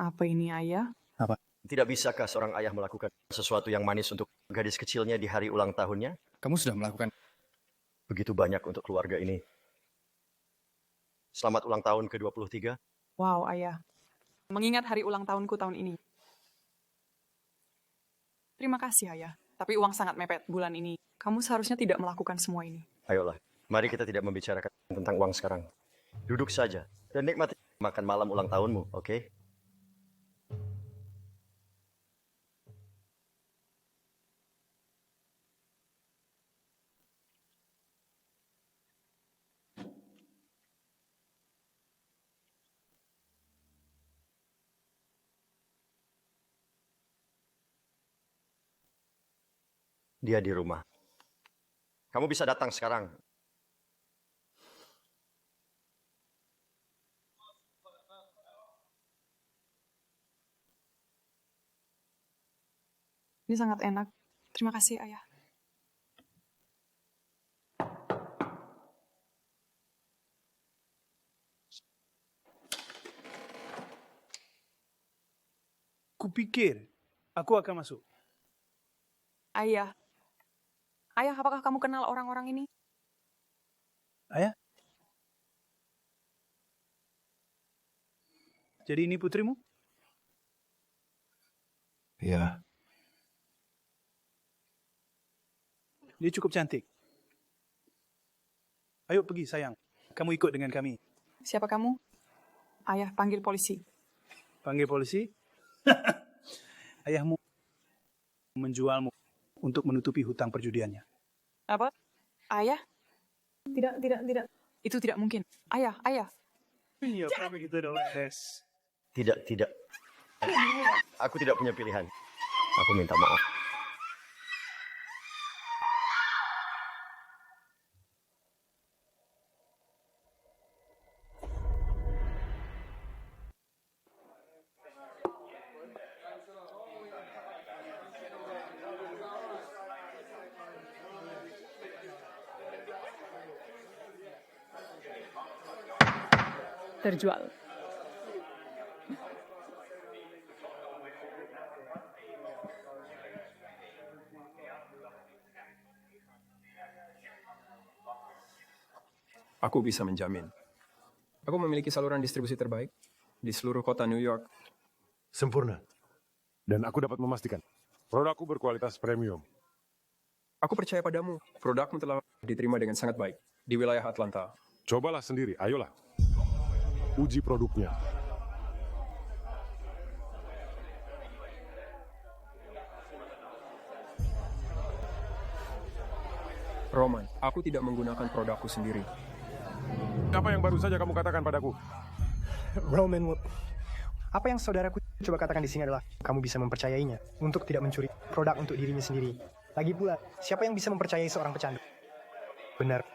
Apa ini, Ayah? Apa? Tidak bisakah seorang ayah melakukan sesuatu yang manis untuk gadis kecilnya di hari ulang tahunnya? Kamu sudah melakukan. Begitu banyak untuk keluarga ini. Selamat ulang tahun ke-23. Wow, Ayah. Mengingat hari ulang tahunku tahun ini. Terima kasih, Ayah. Tapi uang sangat mepet bulan ini. Kamu seharusnya tidak melakukan semua ini. Ayolah, mari kita tidak membicarakan tentang uang sekarang. Duduk saja dan nikmati makan malam ulang tahunmu, oke? Dia di rumah. Kamu bisa datang sekarang. Ini sangat enak. Terima kasih, Ayah. Kupikir aku akan masuk. Ayah. Ayah, apakah kamu kenal orang-orang ini? Ayah? Jadi ini putrimu? Ya, Dia cukup cantik. Ayo pergi, sayang. Kamu ikut dengan kami. Siapa kamu? Ayah, panggil polisi. Panggil polisi. Ayahmu menjualmu untuk menutupi hutang perjudiannya. Apa? Ayah? Tidak. Itu tidak mungkin. Ayah. Iya, apa gitu dong, Les? Tidak. Aku tidak punya pilihan. Aku minta maaf. Terjual. Aku bisa menjamin. Aku memiliki saluran distribusi terbaik di seluruh kota New York. Sempurna. Dan aku dapat memastikan produkku berkualitas premium. Aku percaya padamu. Produkmu telah diterima dengan sangat baik di wilayah Atlanta. Cobalah sendiri, ayolah. Uji produknya. Roman, aku tidak menggunakan produkku sendiri. Apa yang baru saja kamu katakan padaku? Roman, apa yang saudaraku coba katakan di sini adalah kamu bisa mempercayainya untuk tidak mencuri produk untuk dirinya sendiri. Lagi pula, siapa yang bisa mempercayai seorang pecandu? Benar.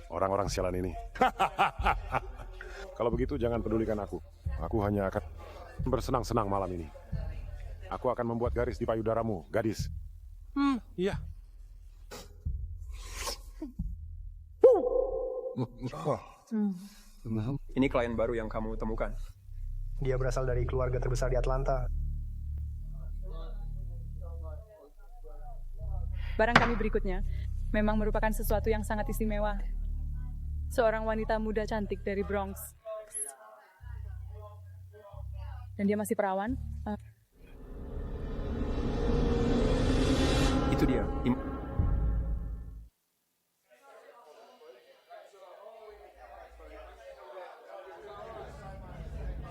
Orang-orang sialan ini. Kalau begitu jangan pedulikan aku. Aku hanya akan bersenang-senang malam ini. Aku akan membuat garis di payudaramu, gadis. Iya. Ini klien baru yang kamu temukan. Dia berasal dari keluarga terbesar di Atlanta. Barang kami berikutnya memang merupakan sesuatu yang sangat istimewa. Seorang wanita muda cantik dari Bronx. Dan dia masih perawan. Itu dia.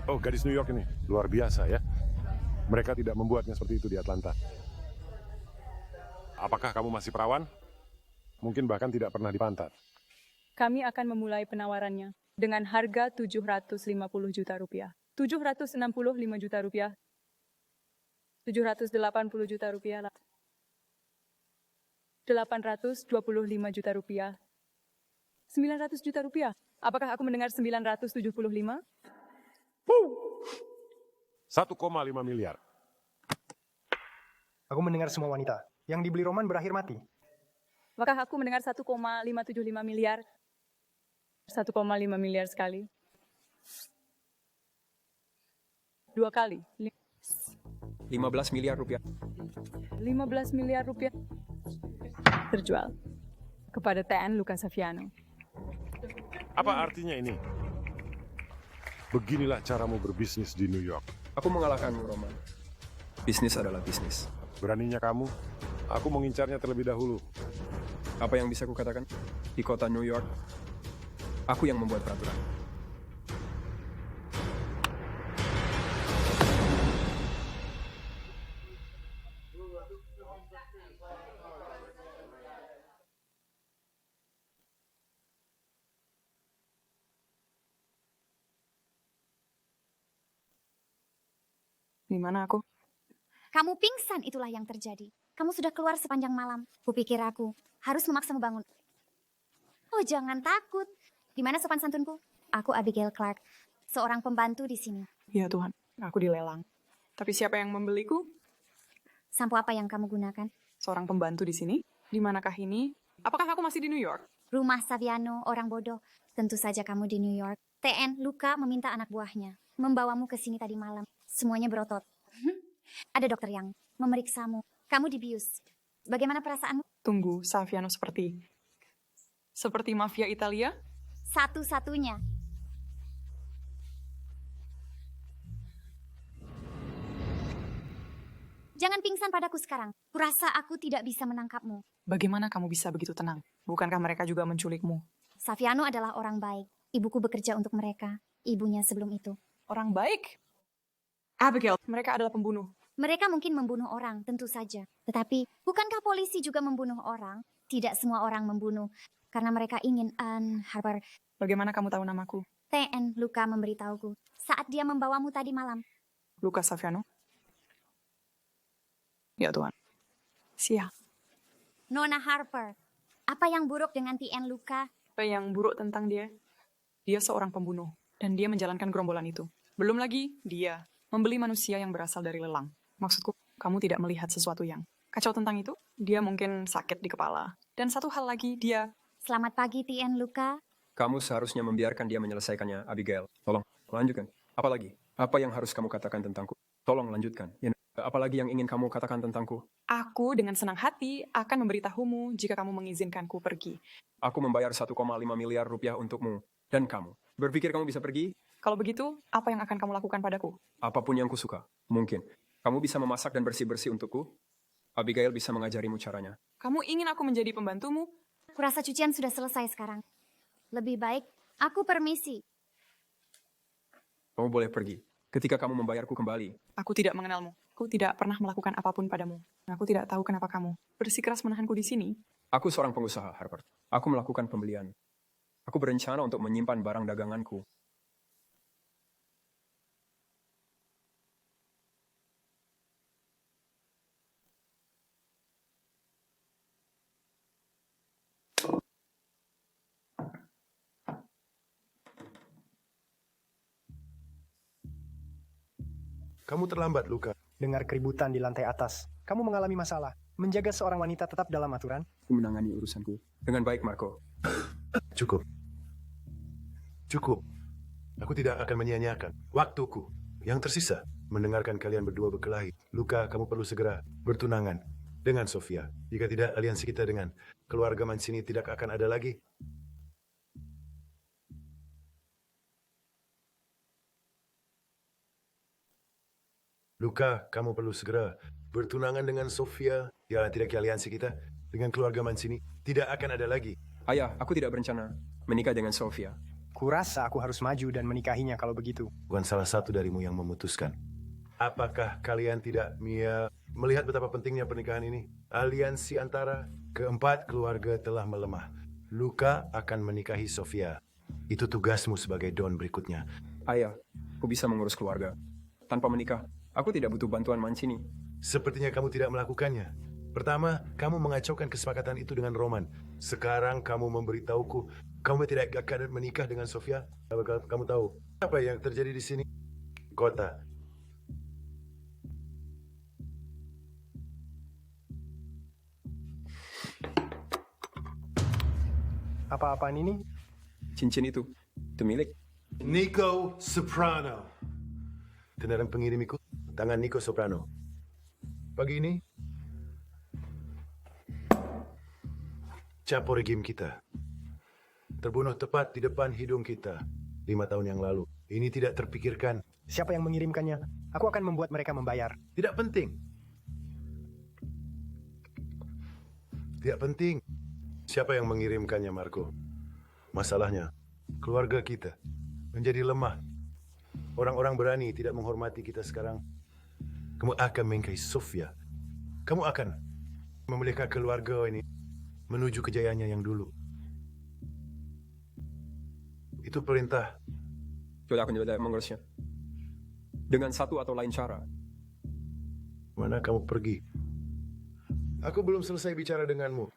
Oh, gadis New York ini. Luar biasa ya. Mereka tidak membuatnya seperti itu di Atlanta. Apakah kamu masih perawan? Mungkin bahkan tidak pernah dipantat. Kami akan memulai penawarannya dengan harga 750 juta rupiah. 765 juta rupiah. 780 juta rupiah. 825 juta rupiah. 900 juta rupiah. Apakah aku mendengar 975? 1,5 miliar. Aku mendengar semua wanita yang dibeli Roman berakhir mati. Apakah aku mendengar 1,575 miliar? 1,5 miliar sekali. 2 kali. 15 miliar rupiah. 15 miliar rupiah terjual kepada TN Luca Saviano. Apa artinya ini? Beginilah caramu berbisnis di New York. Aku mengalahkanmu, Roman. Bisnis adalah bisnis. Beraninya kamu, aku mengincarnya terlebih dahulu. Apa yang bisa kukatakan? Di kota New York, aku yang membuat peraturan. Di mana aku? Kamu pingsan, itulah yang terjadi. Kamu sudah keluar sepanjang malam. Kupikir aku harus memaksamu bangun. Oh, jangan takut. Di mana sopan santunku? Aku Abigail Clark, seorang pembantu di sini. Ya Tuhan, aku dilelang. Tapi siapa yang membeliku? Sampo apa yang kamu gunakan? Seorang pembantu di sini. Di manakah ini? Apakah aku masih di New York? Rumah Saviano, orang bodoh. Tentu saja kamu di New York. TN Luca meminta anak buahnya membawamu ke sini tadi malam. Semuanya berotot. Ada dokter yang memeriksamu. Kamu dibius. Bagaimana perasaanmu? Tunggu, Saviano seperti mafia Italia? Satu-satunya. Jangan pingsan padaku sekarang. Kurasa aku tidak bisa menangkapmu. Bagaimana kamu bisa begitu tenang? Bukankah mereka juga menculikmu? Saviano adalah orang baik. Ibuku bekerja untuk mereka. Ibunya sebelum itu. Orang baik? Abigail, mereka adalah pembunuh. Mereka mungkin membunuh orang, tentu saja. Tetapi, bukankah polisi juga membunuh orang? Tidak semua orang membunuh. Karena mereka ingin, Harper. Bagaimana kamu tahu namaku? TN Luca memberitahuku saat dia membawamu tadi malam. Luca Saviano? Ya Tuhan. Siap. Nona Harper, apa yang buruk dengan TN Luca? Apa yang buruk tentang dia? Dia seorang pembunuh. Dan dia menjalankan gerombolan itu. Belum lagi, dia membeli manusia yang berasal dari lelang. Maksudku, kamu tidak melihat sesuatu yang kacau tentang itu? Dia mungkin sakit di kepala. Dan satu hal lagi, dia... Selamat pagi, TN Luca. Kamu seharusnya membiarkan dia menyelesaikannya, Abigail. Tolong, lanjutkan. Apalagi? Apa yang harus kamu katakan tentangku? Tolong lanjutkan. Apalagi yang ingin kamu katakan tentangku? Aku dengan senang hati akan memberitahumu jika kamu mengizinkanku pergi. Aku membayar 1,5 miliar rupiah untukmu. Dan kamu. Berpikir kamu bisa pergi? Kalau begitu, apa yang akan kamu lakukan padaku? Apapun yang kusuka. Mungkin. Kamu bisa memasak dan bersih-bersih untukku? Abigail bisa mengajarimu caranya. Kamu ingin aku menjadi pembantumu? Kurasa cucian sudah selesai sekarang. Lebih baik, aku permisi. Kamu boleh pergi. Ketika kamu membayarku kembali. Aku tidak mengenalmu. Aku tidak pernah melakukan apapun padamu. Aku tidak tahu kenapa kamu bersikeras menahanku di sini. Aku seorang pengusaha, Harper. Aku melakukan pembelian. Aku berencana untuk menyimpan barang daganganku. Kamu terlambat, Luca. Dengar keributan di lantai atas. Kamu mengalami masalah. Menjaga seorang wanita tetap dalam aturan. Aku menangani urusanku. Dengan baik, Marco. Cukup. Cukup. Aku tidak akan menyia-nyiakan waktuku yang tersisa mendengarkan kalian berdua berkelahi. Luca, kamu perlu segera bertunangan dengan Sofia. Jika tidak, aliansi kita dengan keluarga Mancini tidak akan ada lagi. Luca, kamu perlu segera bertunangan dengan Sofia. Ya, tidak aliansi kita dengan keluarga Mancini tidak akan ada lagi. Ayah, aku tidak berencana menikah dengan Sofia. Kurasa aku harus maju dan menikahinya kalau begitu. Bukan salah satu darimu yang memutuskan. Apakah kalian tidak melihat betapa pentingnya pernikahan ini? Aliansi antara keempat keluarga telah melemah. Luca akan menikahi Sofia. Itu tugasmu sebagai Don berikutnya. Ayah, aku bisa mengurus keluarga. Tanpa menikah, aku tidak butuh bantuan Mancini. Sepertinya kamu tidak melakukannya. Pertama, kamu mengacaukan kesepakatan itu dengan Roman. Sekarang kamu memberitahuku, kamu tidak akan menikah dengan Sofia. Kamu tahu apa yang terjadi di sini? Kota. Apa-apaan ini? Cincin itu milik. Nico Soprano. Tendangan pengirim ikut tangan Nico Soprano. Pagi ini, Capo regim kita terbunuh tepat di depan hidung kita 5 tahun yang lalu. Ini tidak terpikirkan. Siapa yang mengirimkannya? Aku akan membuat mereka membayar. Tidak penting. Tidak penting siapa yang mengirimkannya, Marco. Masalahnya, keluarga kita menjadi lemah. Orang-orang berani tidak menghormati kita sekarang. Kamu akan menikahi Sofia. Kamu akan memelihara keluarga ini menuju kejayaannya yang dulu. Itu perintah. Sudah aku coba mengurusnya. Dengan satu atau lain cara. Mana kamu pergi? Aku belum selesai bicara denganmu.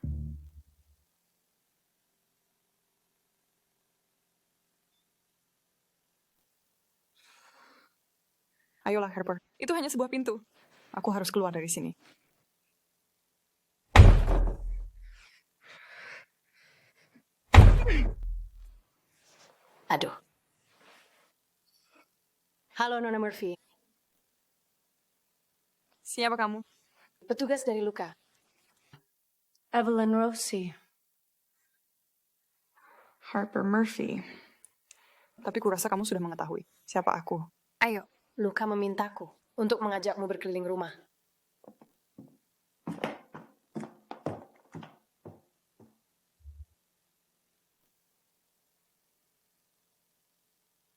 Ayolah, Harper. Itu hanya sebuah pintu. Aku harus keluar dari sini. Aduh. Halo, Nona Murphy. Siapa kamu? Petugas dari Luka. Evelyn Rossi. Harper Murphy. Tapi kurasa kamu sudah mengetahui siapa aku. Ayo, Luka memintaku untuk mengajakmu berkeliling rumah.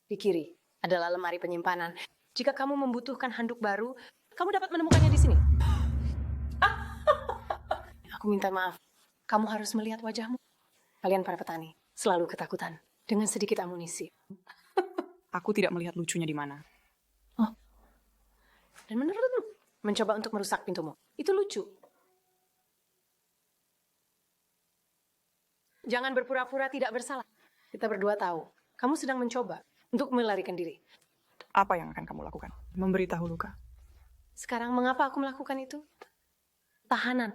Di kiri adalah lemari penyimpanan. Jika kamu membutuhkan handuk baru, kamu dapat menemukannya di sini. Aku minta maaf. Kamu harus melihat wajahmu. Kalian para petani selalu ketakutan dengan sedikit amunisi. Aku tidak melihat lucunya di mana. Dan menurutmu, mencoba untuk merusak pintumu, itu lucu. Jangan berpura-pura tidak bersalah. Kita berdua tahu, kamu sedang mencoba untuk melarikan diri. Apa yang akan kamu lakukan? Memberitahu Luka. Sekarang mengapa aku melakukan itu? Tahanan,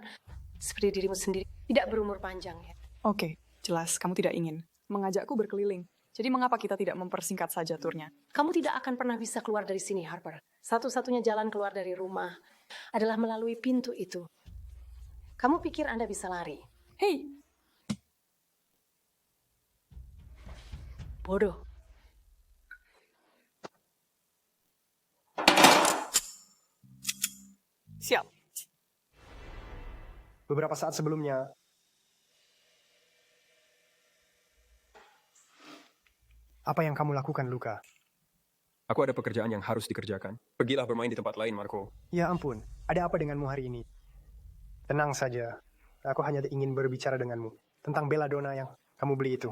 seperti dirimu sendiri, tidak berumur panjang ya. Oke, jelas kamu tidak ingin mengajakku berkeliling. Jadi mengapa kita tidak mempersingkat saja turnya? Kamu tidak akan pernah bisa keluar dari sini, Harper. Satu-satunya jalan keluar dari rumah adalah melalui pintu itu. Kamu pikir Anda bisa lari? Hei, Bodoh. siap. Beberapa saat sebelumnya, apa yang kamu lakukan, Luka? Aku ada pekerjaan yang harus dikerjakan. Pergilah bermain di tempat lain, Marco. Ya ampun, ada apa denganmu hari ini? Tenang saja, aku hanya ingin berbicara denganmu tentang belladonna yang kamu beli itu.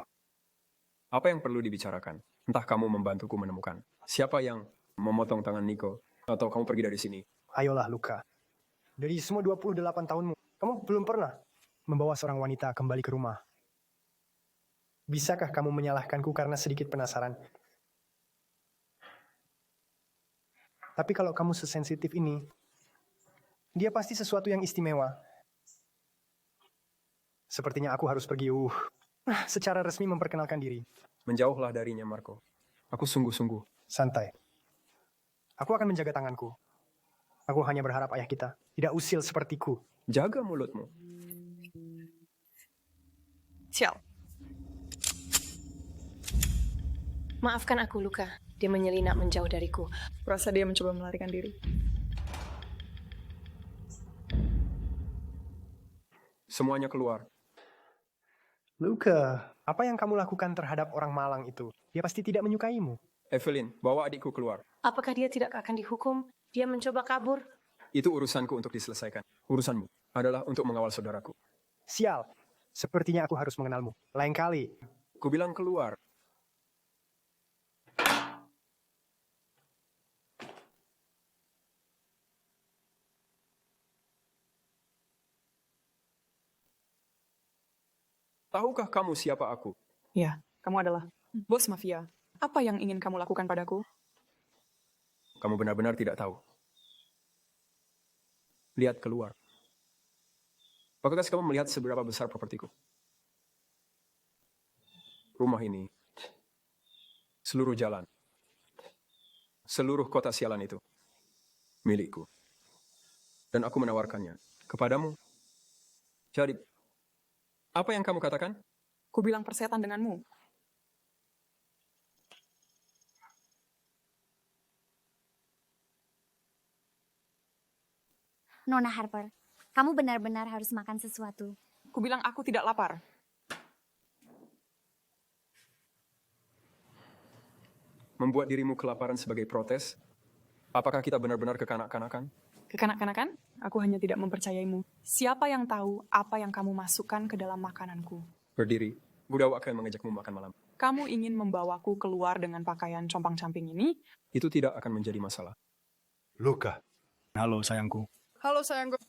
Apa yang perlu dibicarakan? Entah kamu membantuku menemukan siapa yang memotong tangan Nico, atau kamu pergi dari sini. Ayolah, Luka. Dari semua 28 tahunmu, kamu belum pernah membawa seorang wanita kembali ke rumah. Bisakah kamu menyalahkanku karena sedikit penasaran? Tapi kalau kamu sesensitif ini, dia pasti sesuatu yang istimewa. Sepertinya aku harus pergi, secara resmi memperkenalkan diri. Menjauhlah darinya, Marco. Aku sungguh-sungguh. Santai. Aku akan menjaga tanganku. Aku hanya berharap ayah kita tidak usil sepertiku. Jaga mulutmu. Siap. Maafkan aku, Luka. Dia menyelinap menjauh dariku. Kurasa dia mencoba melarikan diri. Semuanya keluar. Luka, apa yang kamu lakukan terhadap orang Malang itu? Dia pasti tidak menyukaimu. Evelyn, bawa adikku keluar. Apakah dia tidak akan dihukum? Dia mencoba kabur. Itu urusanku untuk diselesaikan. Urusanmu adalah untuk mengawal saudaraku. Sial, sepertinya aku harus mengenalmu. Lain kali. Kubilang keluar. Tahukah kamu siapa aku? Ya, kamu adalah bos mafia. Apa yang ingin kamu lakukan padaku? Kamu benar-benar tidak tahu. Lihat keluar. Apakah kamu melihat seberapa besar propertiku? rumah ini, seluruh jalan, seluruh kota sialan itu milikku. Dan aku menawarkannya kepadamu. Jadi, apa yang kamu katakan? Ku bilang persetan denganmu. Nona Harper, kamu benar-benar harus makan sesuatu. Ku bilang aku tidak lapar. Membuat dirimu kelaparan sebagai protes? Apakah kita benar-benar kekanak-kanakan? Kekanak-kanakan, aku hanya tidak mempercayaimu. Siapa yang tahu apa yang kamu masukkan ke dalam makananku? Berdiri, Budawa akan mengajakmu makan malam. Kamu ingin membawaku keluar dengan pakaian compang-camping ini? Itu tidak akan menjadi masalah. Luka. Halo sayangku. Halo sayangku.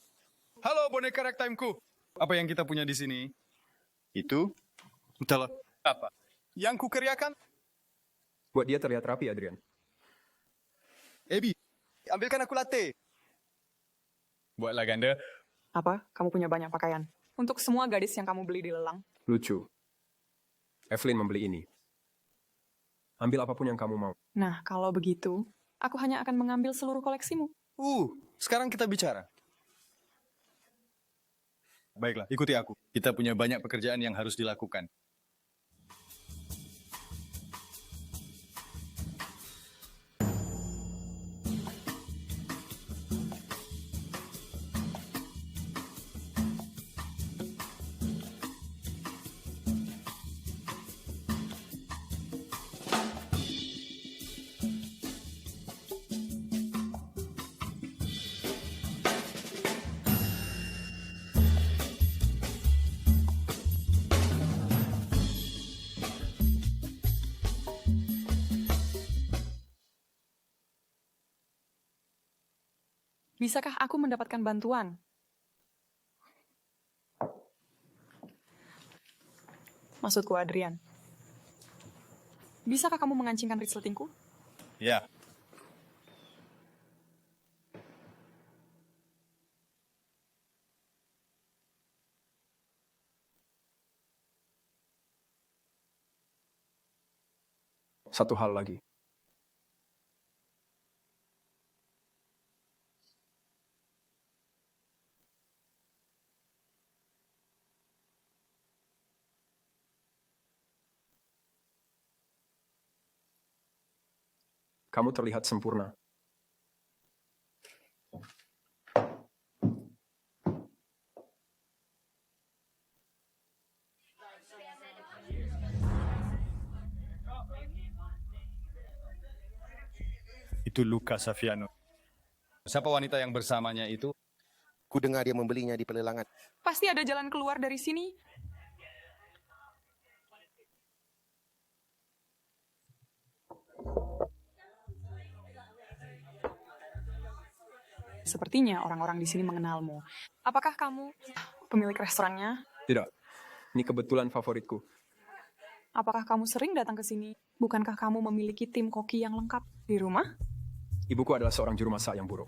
Halo boneka ragtimeku. Apa yang kita punya di sini? Itu? Entahlah. Apa? Yang kukeriakan? Buat dia terlihat rapi, Adrian. Ebi, ambilkan aku latte. Buatlah ganda. Apa? Kamu punya banyak pakaian. Untuk semua gadis yang kamu beli di lelang. Lucu. Evelyn membeli ini. Ambil apapun yang kamu mau. Nah, kalau begitu, aku hanya akan mengambil seluruh koleksimu. Sekarang kita bicara. Baiklah, ikuti aku. Kita punya banyak pekerjaan yang harus dilakukan. Bisakah aku mendapatkan bantuan? Maksudku, Adrian. Bisakah kamu mengancingkan resletingku? Ya. Satu hal lagi. Kamu terlihat sempurna. Itu Luca Saviano. Siapa wanita yang bersamanya itu? Ku dengar dia membelinya di pelelangan. Pasti ada jalan keluar dari sini. Sepertinya orang-orang di sini mengenalmu. Apakah kamu pemilik restorannya? Tidak. Ini kebetulan favoritku. Apakah kamu sering datang ke sini? Bukankah kamu memiliki tim koki yang lengkap di rumah? Ibuku adalah seorang juru masak yang buruk.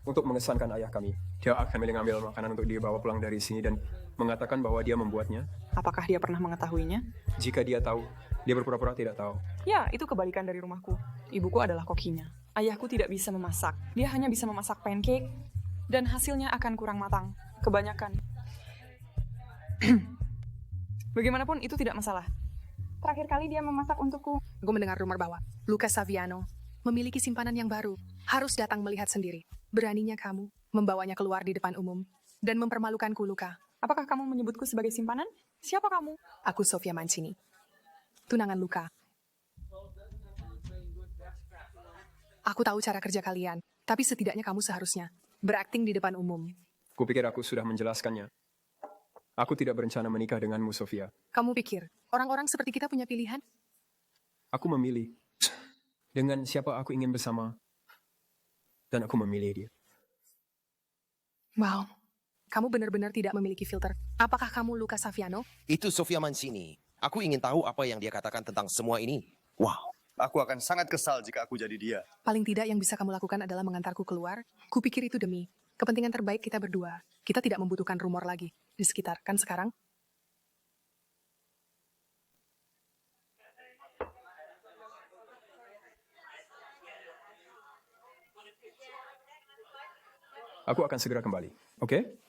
Untuk mengesankan ayah kami, dia akan mengambil makanan untuk dibawa pulang dari sini dan mengatakan bahwa dia membuatnya. Apakah dia pernah mengetahuinya? Jika dia tahu, dia berpura-pura tidak tahu. Ya, itu kebalikan dari rumahku. Ibuku adalah kokinya. Ayahku tidak bisa memasak. Dia hanya bisa memasak pancake, dan hasilnya akan kurang matang. Kebanyakan. Bagaimanapun, itu tidak masalah. Terakhir kali dia memasak untukku. Gue mendengar rumor bahwa Luca Saviano memiliki simpanan yang baru. Harus datang melihat sendiri. Beraninya kamu membawanya keluar di depan umum dan mempermalukanku, Luca. Apakah kamu menyebutku sebagai simpanan? Siapa kamu? Aku Sofia Mancini. Tunangan Luca. Aku tahu cara kerja kalian, tapi setidaknya kamu seharusnya berakting di depan umum. Kupikir aku sudah menjelaskannya. Aku tidak berencana menikah denganmu, Sofia. Kamu pikir orang-orang seperti kita punya pilihan? Aku memilih dengan siapa aku ingin bersama, dan aku memilih dia. Wow, kamu benar-benar tidak memiliki filter. Apakah kamu Luca Saviano? Itu Sofia Mancini. Aku ingin tahu apa yang dia katakan tentang semua ini. Wow. Aku akan sangat kesal jika aku jadi dia. Paling tidak yang bisa kamu lakukan adalah mengantarku keluar. Kupikir itu demi kepentingan terbaik kita berdua. Kita tidak membutuhkan rumor lagi di sekitar, kan sekarang? Aku akan segera kembali. Oke?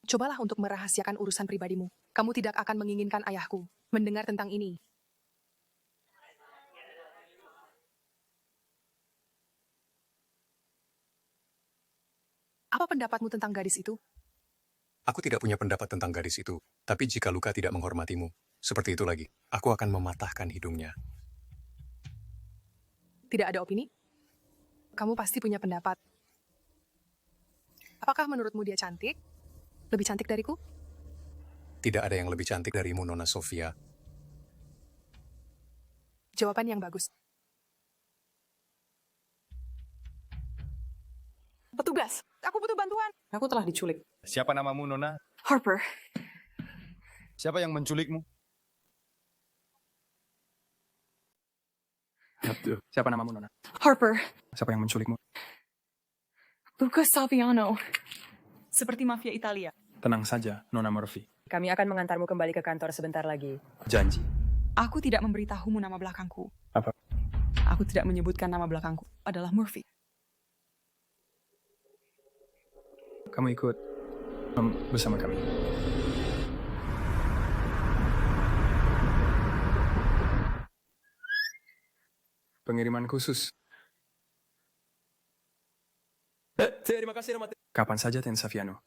Cobalah untuk merahasiakan urusan pribadimu. Kamu tidak akan menginginkan ayahku mendengar tentang ini. Apa pendapatmu tentang gadis itu? Aku tidak punya pendapat tentang gadis itu, tapi jika Luka tidak menghormatimu, seperti itu lagi, aku akan mematahkan hidungnya. Tidak ada opini? Kamu pasti punya pendapat. Apakah menurutmu dia cantik? Lebih cantik dariku? Tidak ada yang lebih cantik darimu, Nona Sofia. Jawaban yang bagus. Petugas, aku butuh bantuan. Aku telah diculik. Siapa namamu, Nona? Harper. Siapa yang menculikmu? Siapa namamu, Nona? Harper. Siapa yang menculikmu? Luca Saviano. Seperti mafia Italia. Tenang saja, Nona Murphy. Kami akan mengantarmu kembali ke kantor sebentar lagi. Janji. Aku tidak memberitahumu nama belakangku. Apa? Aku tidak menyebutkan nama belakangku. Adalah Murphy. Kamu ikut bersama kami. Pengiriman khusus. Terima kasih, Nama. Kapan saja, Ten Saviano.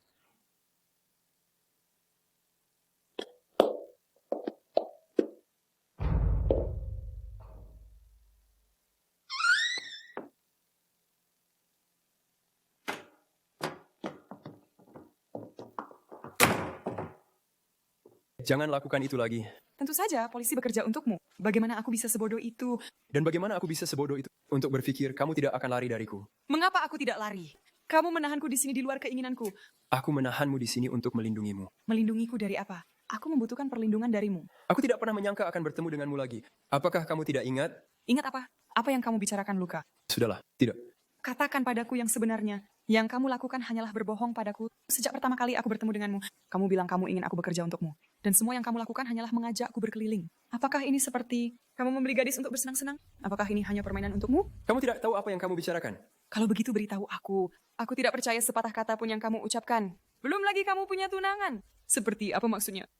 Jangan lakukan itu lagi. Tentu saja, polisi bekerja untukmu. Bagaimana aku bisa sebodoh itu? Dan bagaimana aku bisa sebodoh itu untuk berpikir kamu tidak akan lari dariku? Mengapa aku tidak lari? Kamu menahanku di sini di luar keinginanku. Aku menahanmu di sini untuk melindungimu. Melindungiku dari apa? Aku membutuhkan perlindungan darimu. Aku tidak pernah menyangka akan bertemu denganmu lagi. Apakah kamu tidak ingat? Ingat apa? Apa yang kamu bicarakan, Luka? Sudahlah, tidak. Katakan padaku yang sebenarnya. Yang kamu lakukan hanyalah berbohong padaku. Sejak pertama kali aku bertemu denganmu, kamu bilang kamu ingin aku bekerja untukmu. Dan semua yang kamu lakukan hanyalah mengajakku berkeliling. Apakah ini seperti kamu membeli gadis untuk bersenang-senang? Apakah ini hanya permainan untukmu? Kamu tidak tahu apa yang kamu bicarakan. Kalau begitu beritahu aku. Aku tidak percaya sepatah kata pun yang kamu ucapkan. Belum lagi kamu punya tunangan. Seperti apa maksudnya?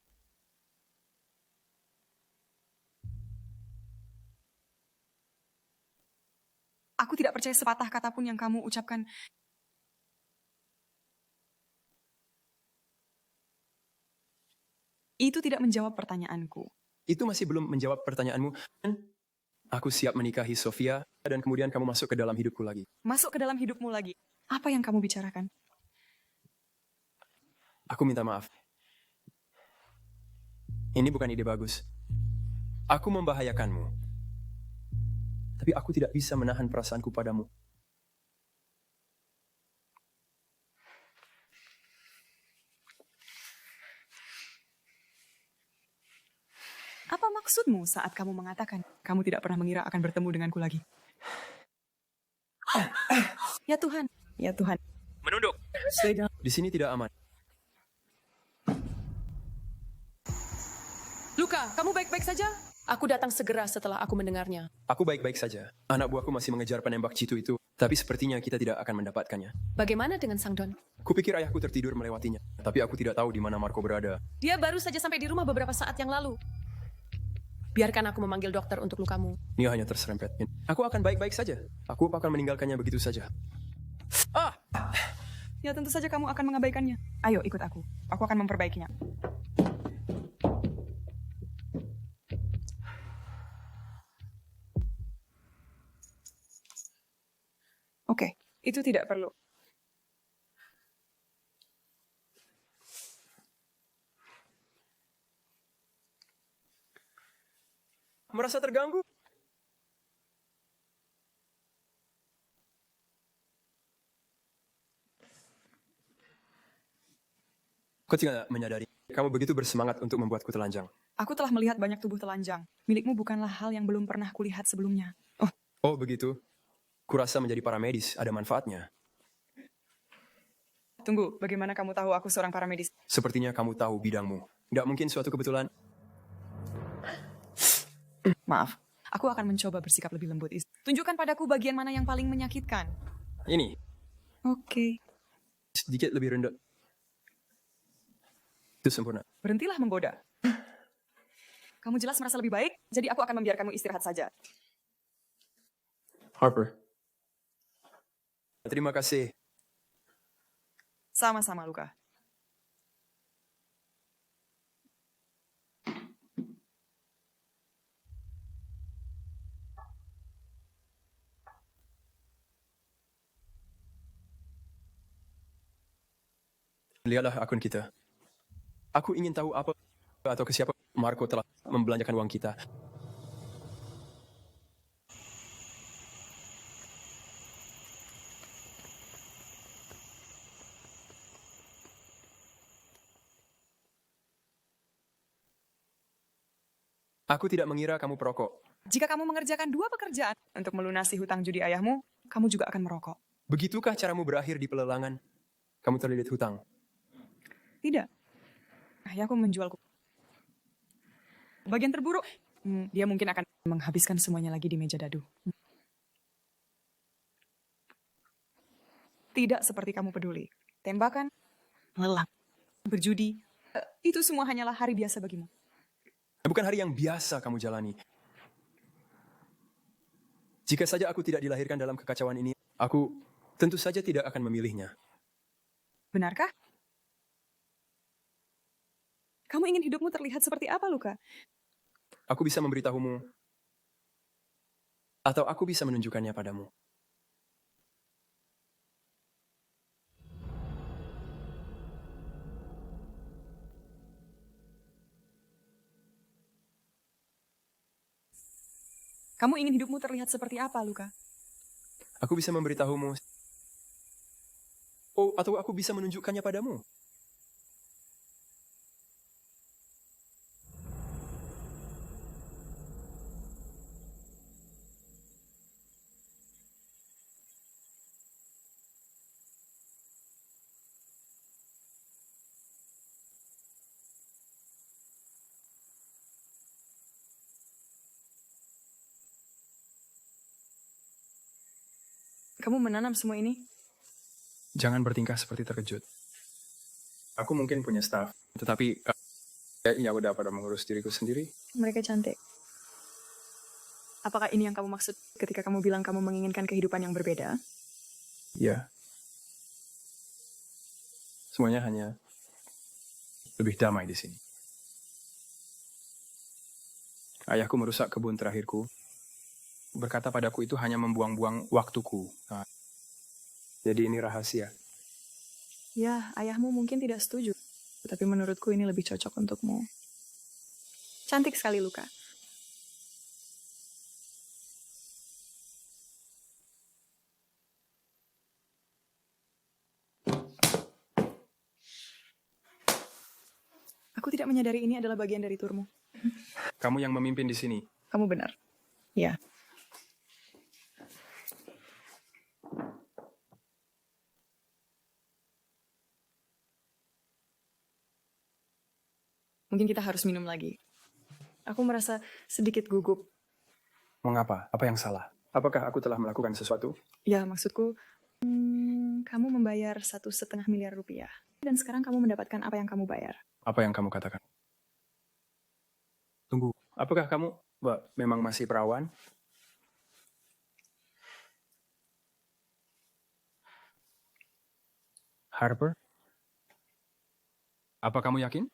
Aku tidak percaya sepatah kata pun yang kamu ucapkan. Itu tidak menjawab pertanyaanku. Itu masih belum menjawab pertanyaanmu. Aku siap menikahi Sofia, dan kemudian kamu masuk ke dalam hidupku lagi. Masuk ke dalam hidupmu lagi. Apa yang kamu bicarakan? Aku minta maaf. Ini bukan ide bagus. Aku membahayakanmu. Tapi aku tidak bisa menahan perasaanku padamu. Apa maksudmu saat kamu mengatakan kamu tidak pernah mengira akan bertemu denganku lagi? Ya Tuhan, ya Tuhan. Menunduk. Di sini tidak aman. Luka, kamu baik-baik saja? Aku datang segera setelah aku mendengarnya. Aku baik-baik saja. Anak buahku masih mengejar penembak jitu itu, tapi sepertinya kita tidak akan mendapatkannya. Bagaimana dengan Sang Don? Kupikir ayahku tertidur melewatinya, tapi aku tidak tahu di mana Marco berada. Dia baru saja sampai di rumah beberapa saat yang lalu. Biarkan aku memanggil dokter untuk lukamu. Dia hanya terserempet. Aku akan baik-baik saja. Aku akan meninggalkannya begitu saja. Ya tentu saja kamu akan mengabaikannya. Ayo ikut aku. Aku akan memperbaikinya. Oke, itu tidak perlu. Merasa terganggu? Kau tidak menyadari, kamu begitu bersemangat untuk membuatku telanjang. Aku telah melihat banyak tubuh telanjang. Milikmu bukanlah hal yang belum pernah kulihat sebelumnya. Oh begitu? Kurasa menjadi paramedis ada manfaatnya. Tunggu, bagaimana kamu tahu aku seorang paramedis? Sepertinya kamu tahu bidangmu. Nggak mungkin suatu kebetulan. Maaf, aku akan mencoba bersikap lebih lembut. Tunjukkan padaku bagian mana yang paling menyakitkan. Ini, Oke. sedikit lebih rendah. Itu sempurna. Berhentilah menggoda. Kamu jelas merasa lebih baik, jadi aku akan membiarkanmu istirahat saja. Harper. Terima kasih. Sama-sama, Luka. Lihatlah akun kita. Aku ingin tahu apa atau ke siapa Marco telah membelanjakan uang kita. Aku tidak mengira kamu perokok. Jika kamu mengerjakan 2 pekerjaan untuk melunasi hutang judi ayahmu, kamu juga akan merokok. Begitukah caramu berakhir di pelelangan? Kamu terlilit hutang. Tidak. Ayahku menjualku. Bagian terburuk, dia mungkin akan menghabiskan semuanya lagi di meja dadu. Tidak seperti kamu peduli. Tembakan, lelang, berjudi, itu semua hanyalah hari biasa bagimu. Bukan hari yang biasa kamu jalani. Jika saja aku tidak dilahirkan dalam kekacauan ini, aku tentu saja tidak akan memilihnya. Benarkah? Kamu ingin hidupmu terlihat seperti apa, Luka? Aku bisa memberitahumu, atau aku bisa menunjukkannya padamu. Kamu ingin hidupmu terlihat seperti apa, Luka? Aku bisa memberitahumu. Oh, atau aku bisa menunjukkannya padamu. Kamu menanam semua ini? Jangan bertingkah seperti terkejut. Aku mungkin punya staff, tetapi ya udah pada mengurus diriku sendiri. Mereka cantik. Apakah ini yang kamu maksud ketika kamu bilang kamu menginginkan kehidupan yang berbeda? Ya. Semuanya hanya lebih damai di sini. Ayahku merusak kebun terakhirku. Berkata padaku itu hanya membuang-buang waktuku. Nah, jadi ini rahasia. Ya, ayahmu mungkin tidak setuju. Tapi menurutku ini lebih cocok untukmu. Cantik sekali, Luka. Aku tidak menyadari ini adalah bagian dari turmu. Kamu yang memimpin di sini. Kamu benar. Ya. Mungkin kita harus minum lagi. Aku merasa sedikit gugup. Mengapa? Apa yang salah? Apakah aku telah melakukan sesuatu? Ya, maksudku, kamu membayar 1,5 miliar rupiah. Dan sekarang kamu mendapatkan apa yang kamu bayar. Apa yang kamu katakan? Tunggu, apakah kamu memang masih perawan? Harper? Apa kamu yakin?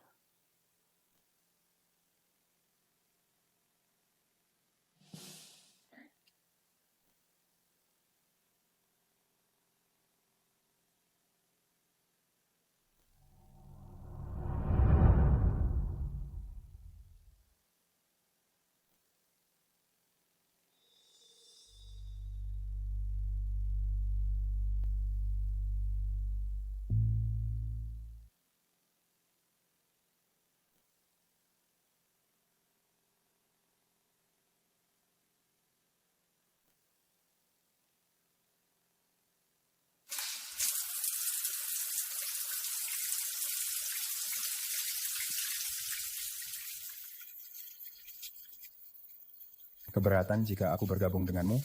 keberatan jika aku bergabung denganmu?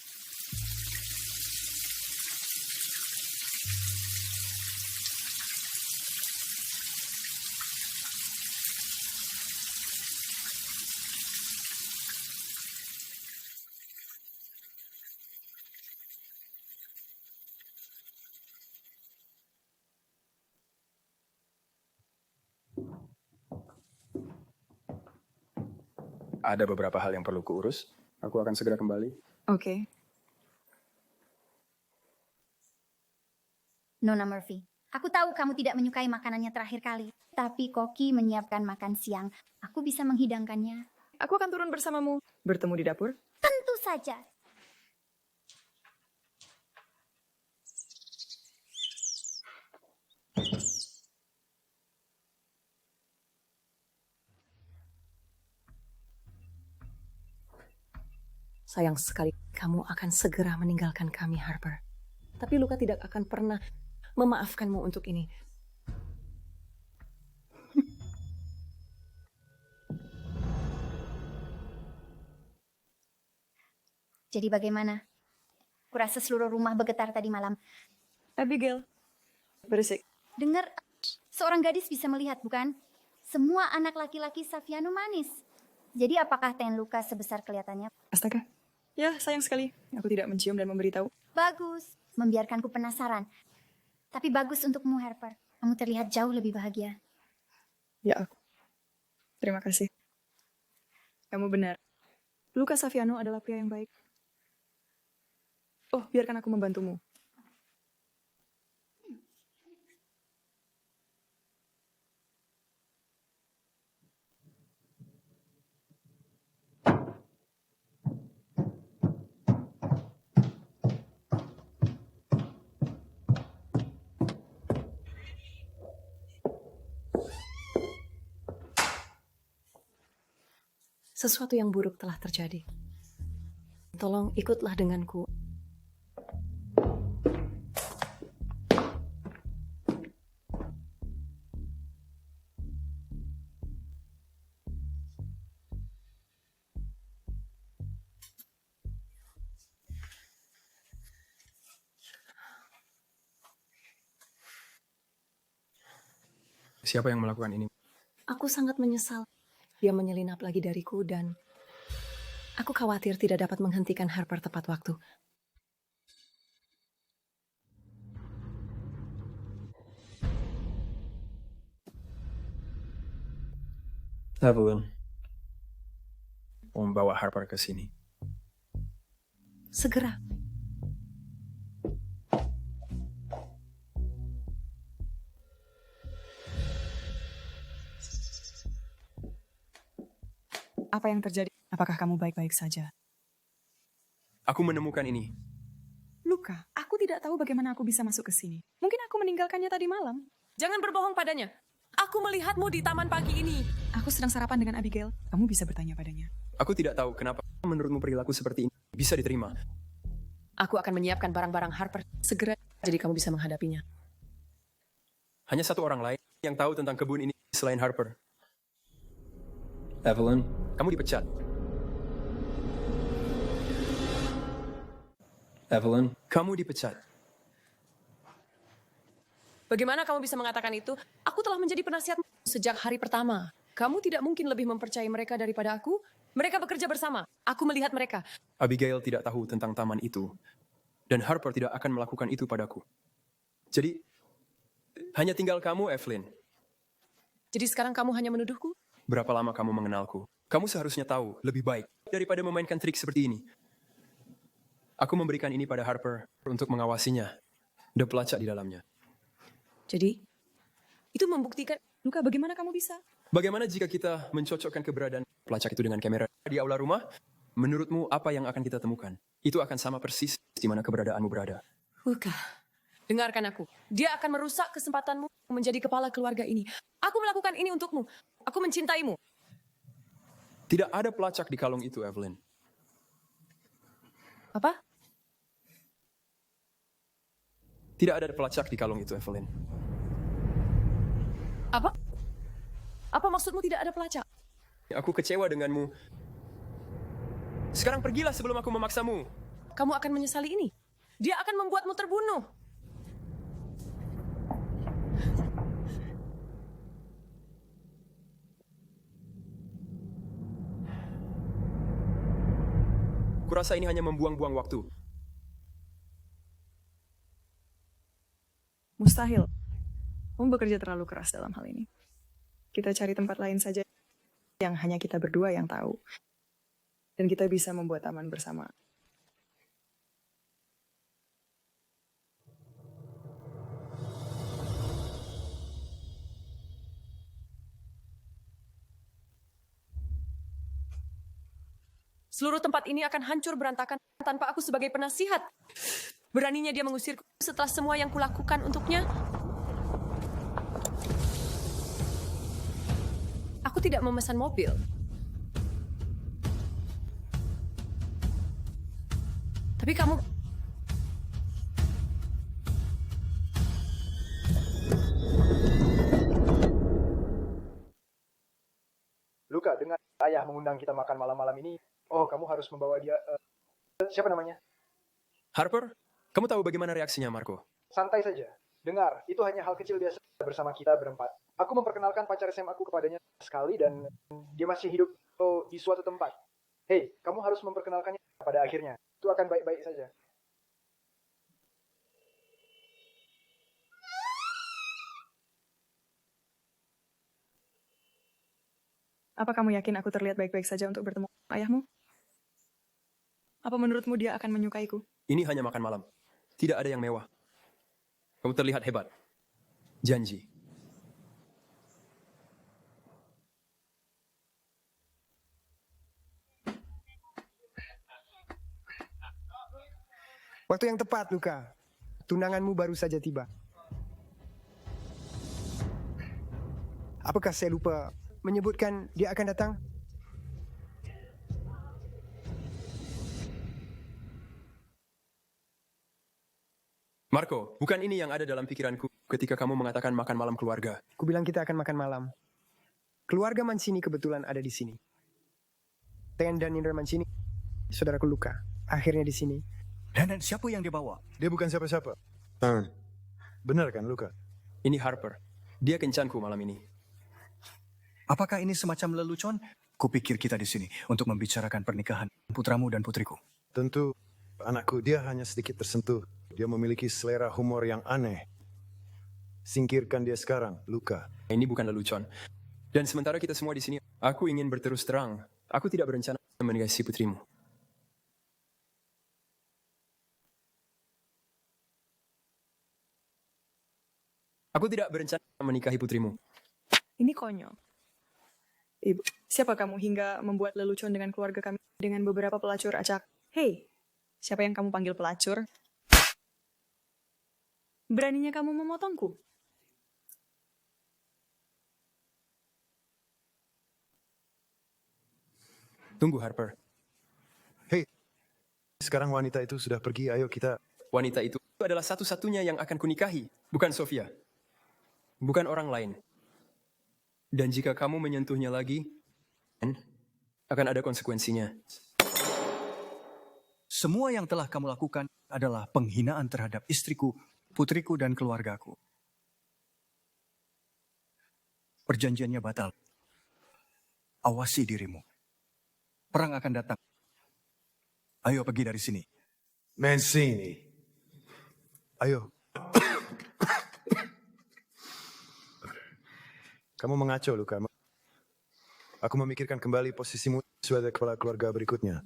Ada beberapa hal yang perlu kuurus. Aku akan segera kembali. Oke. Nona Murphy, aku tahu kamu tidak menyukai makanannya terakhir kali. Tapi Koki menyiapkan makan siang. Aku bisa menghidangkannya. Aku akan turun bersamamu. Bertemu di dapur? Tentu saja. Sayang sekali kamu akan segera meninggalkan kami, Harper. Tapi Luka tidak akan pernah memaafkanmu untuk ini. Jadi bagaimana? Kurasa seluruh rumah bergetar tadi malam. Abigail, berisik. Dengar, seorang gadis bisa melihat, bukan? Semua anak laki-laki Saviano manis. Jadi apakah Ten Luka sebesar kelihatannya? Astaga. Ya, sayang sekali. Aku tidak mencium dan memberitahu. Bagus, membiarkanku penasaran. Tapi bagus untukmu, Harper. Kamu terlihat jauh lebih bahagia. Ya, aku. Terima kasih. Kamu benar. Luka Saviano adalah pria yang baik. Oh, biarkan aku membantumu. Sesuatu yang buruk telah terjadi. Tolong ikutlah denganku. Siapa yang melakukan ini? Aku sangat menyesal. Dia menyelinap lagi dariku dan aku khawatir tidak dapat menghentikan Harper tepat waktu. Evelyn, membawa Harper ke sini. Segera. Apa yang terjadi? Apakah kamu baik-baik saja? Aku menemukan ini. Luka, aku tidak tahu bagaimana aku bisa masuk ke sini. Mungkin aku meninggalkannya tadi malam. Jangan berbohong padanya. Aku melihatmu di taman pagi ini. Aku sedang sarapan dengan Abigail. Kamu bisa bertanya padanya. Aku tidak tahu kenapa menurutmu perilaku seperti ini bisa diterima. Aku akan menyiapkan barang-barang Harper segera, jadi kamu bisa menghadapinya. Hanya satu orang lain yang tahu tentang kebun ini selain Harper. Evelyn, kamu dipecat. Evelyn, kamu dipecat. Bagaimana kamu bisa mengatakan itu? Aku telah menjadi penasihatmu sejak hari pertama. Kamu tidak mungkin lebih mempercayai mereka daripada aku. Mereka bekerja bersama. Aku melihat mereka. Abigail tidak tahu tentang taman itu. Dan Harper tidak akan melakukan itu padaku. Jadi, hanya tinggal kamu, Evelyn. Jadi sekarang kamu hanya menuduhku? Berapa lama kamu mengenalku? Kamu seharusnya tahu lebih baik daripada memainkan trik seperti ini. Aku memberikan ini pada Harper untuk mengawasinya. Ada pelacak di dalamnya. Jadi, itu membuktikan... Luka, bagaimana kamu bisa? Bagaimana jika kita mencocokkan keberadaan pelacak itu dengan kamera di aula rumah? Menurutmu apa yang akan kita temukan? Itu akan sama persis di mana keberadaanmu berada. Luka, dengarkan aku. Dia akan merusak kesempatanmu menjadi kepala keluarga ini. Aku melakukan ini untukmu. Aku mencintaimu. Tidak ada pelacak di kalung itu, Evelyn. Apa? Tidak ada pelacak di kalung itu, Evelyn. Apa? Apa maksudmu tidak ada pelacak? Aku kecewa denganmu. Sekarang pergilah sebelum aku memaksamu. Kamu akan menyesali ini. Dia akan membuatmu terbunuh. Kurasa ini hanya membuang-buang waktu. Mustahil. Kamu bekerja terlalu keras dalam hal ini. Kita cari tempat lain saja yang hanya kita berdua yang tahu. Dan kita bisa membuat taman bersama. Seluruh tempat ini akan hancur berantakan tanpa aku sebagai penasihat. Beraninya dia mengusirku setelah semua yang kulakukan untuknya. Aku tidak memesan mobil. Tapi kamu... Luka, dengar ayah mengundang kita makan malam-malam ini. Oh, kamu harus membawa dia... siapa namanya? Harper, kamu tahu bagaimana reaksinya, Marco? Santai saja. Dengar, itu hanya hal kecil biasa bersama kita berempat. Aku memperkenalkan pacar SMA aku kepadanya sekali dan dia masih hidup di suatu tempat. Hei, kamu harus memperkenalkannya pada akhirnya. Itu akan baik-baik saja. Apa kamu yakin aku terlihat baik-baik saja untuk bertemu ayahmu? Apa menurutmu dia akan menyukaiku? Ini hanya makan malam. Tidak ada yang mewah. Kamu terlihat hebat. Janji. Waktu yang tepat, Luka. Tunanganmu baru saja tiba. Apakah saya lupa menyebutkan dia akan datang? Marco, bukan ini yang ada dalam pikiranku ketika kamu mengatakan makan malam keluarga. Kubilang kita akan makan malam. Keluarga Mancini kebetulan ada di sini. Ten dan Indra Mancini, saudaraku Luka, akhirnya di sini. Dan siapa yang dia bawa? Dia bukan siapa-siapa. Benar kan, Luka? Ini Harper. Dia kencanku malam ini. Apakah ini semacam lelucon? Kupikir kita di sini untuk membicarakan pernikahan putramu dan putriku. Tentu, anakku, dia hanya sedikit tersentuh. Dia memiliki selera humor yang aneh. Singkirkan dia sekarang, Luka. Ini bukan lelucon. Dan sementara kita semua di sini, aku ingin berterus terang. Aku tidak berencana menikahi si putrimu. Aku tidak berencana menikahi putrimu. Ini konyol. Ibu, siapa kamu hingga membuat lelucon dengan keluarga kami dengan beberapa pelacur acak? Hei, siapa yang kamu panggil pelacur? Beraninya kamu memotongku? Tunggu, Harper. Hei, sekarang wanita itu sudah pergi, ayo kita... Wanita itu adalah satu-satunya yang akan kunikahi, bukan Sofia. Bukan orang lain. Dan jika kamu menyentuhnya lagi, akan ada konsekuensinya. Semua yang telah kamu lakukan adalah penghinaan terhadap istriku, putriku, dan keluargaku. Perjanjiannya batal. Awasi dirimu. Perang akan datang. Ayo pergi dari sini. Mancini. Ayo. Kamu mengaco, Luka. Aku memikirkan kembali posisimu sebagai kepala keluarga berikutnya.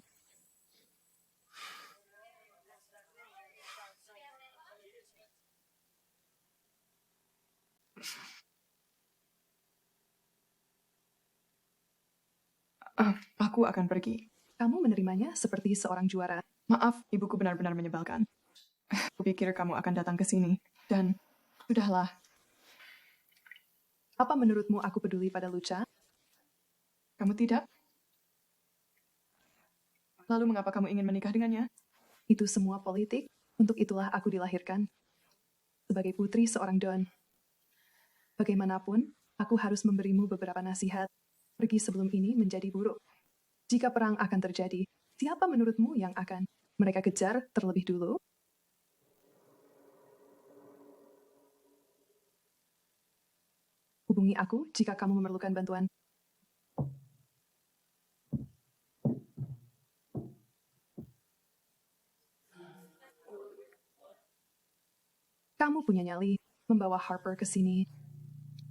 Aku akan pergi. Kamu menerimanya seperti seorang juara. Maaf, ibuku benar-benar menyebalkan. Kupikir kamu akan datang ke sini. Dan, sudahlah. Apa menurutmu aku peduli pada Luca? Kamu tidak? Lalu mengapa kamu ingin menikah dengannya? Itu semua politik. Untuk itulah aku dilahirkan. Sebagai putri seorang Don. Bagaimanapun, aku harus memberimu beberapa nasihat. Pergi sebelum ini menjadi buruk. Jika perang akan terjadi, Siapa menurutmu yang akan mereka kejar terlebih dulu? Hubungi aku jika kamu memerlukan bantuan. Kamu punya nyali, membawa Harper ke sini.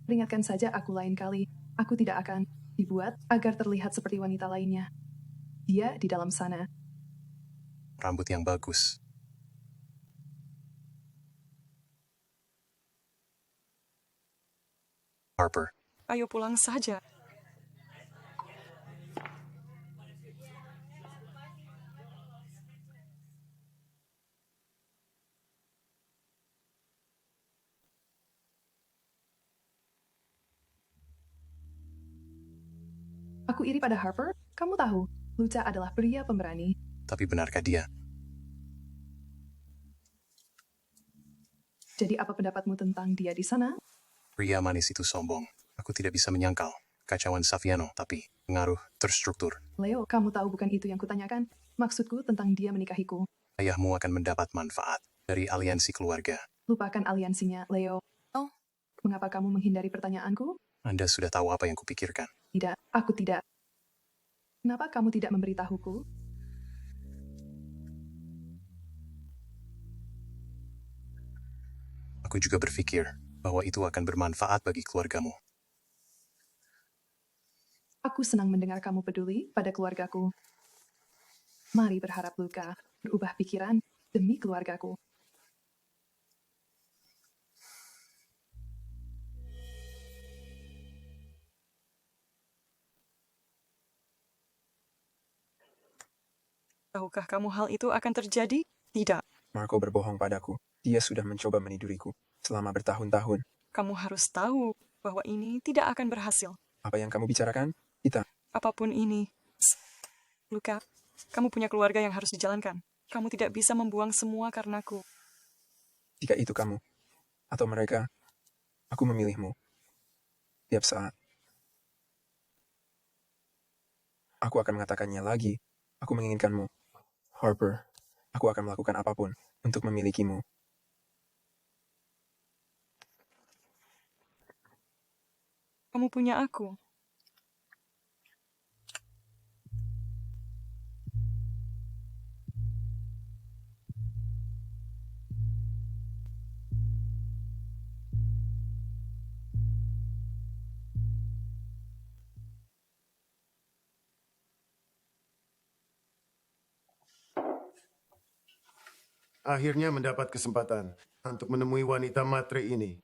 Peringatkan saja aku lain kali, aku tidak akan dibuat agar terlihat seperti wanita lainnya. Dia di dalam sana. Rambut yang bagus. Harper. Ayo pulang saja. Aku iri pada Harper. Kamu tahu, Luca adalah pria pemberani. Tapi benarkah dia? Jadi apa pendapatmu tentang dia di sana? Pria manis itu sombong. Aku tidak bisa menyangkal kacauan Saviano, tapi pengaruh terstruktur. Leo, kamu tahu bukan itu yang kutanyakan. Maksudku tentang dia menikahiku. Ayahmu akan mendapat manfaat dari aliansi keluarga. Lupakan aliansinya, Leo. Oh, mengapa kamu menghindari pertanyaanku? Anda sudah tahu apa yang kupikirkan. Tidak, aku tidak. Kenapa kamu tidak memberitahuku? Aku juga berpikir bahwa itu akan bermanfaat bagi keluargamu. Aku senang mendengar kamu peduli pada keluargaku. Mari berharap Luca berubah pikiran demi keluargaku. Tahukah kamu hal itu akan terjadi? Tidak. Marco berbohong padaku. Dia sudah mencoba meniduriku selama bertahun-tahun. Kamu harus tahu bahwa ini tidak akan berhasil. Apa yang kamu bicarakan? Kita. Apapun ini. Luca, kamu punya keluarga yang harus dijalankan. Kamu tidak bisa membuang semua karenaku. Jika itu kamu atau mereka, aku memilihmu. Tiap saat. Aku akan mengatakannya lagi. Aku menginginkanmu. Harper, aku akan melakukan apapun untuk memilikimu. Kamu punya aku. Akhirnya mendapat kesempatan untuk menemui wanita matre ini.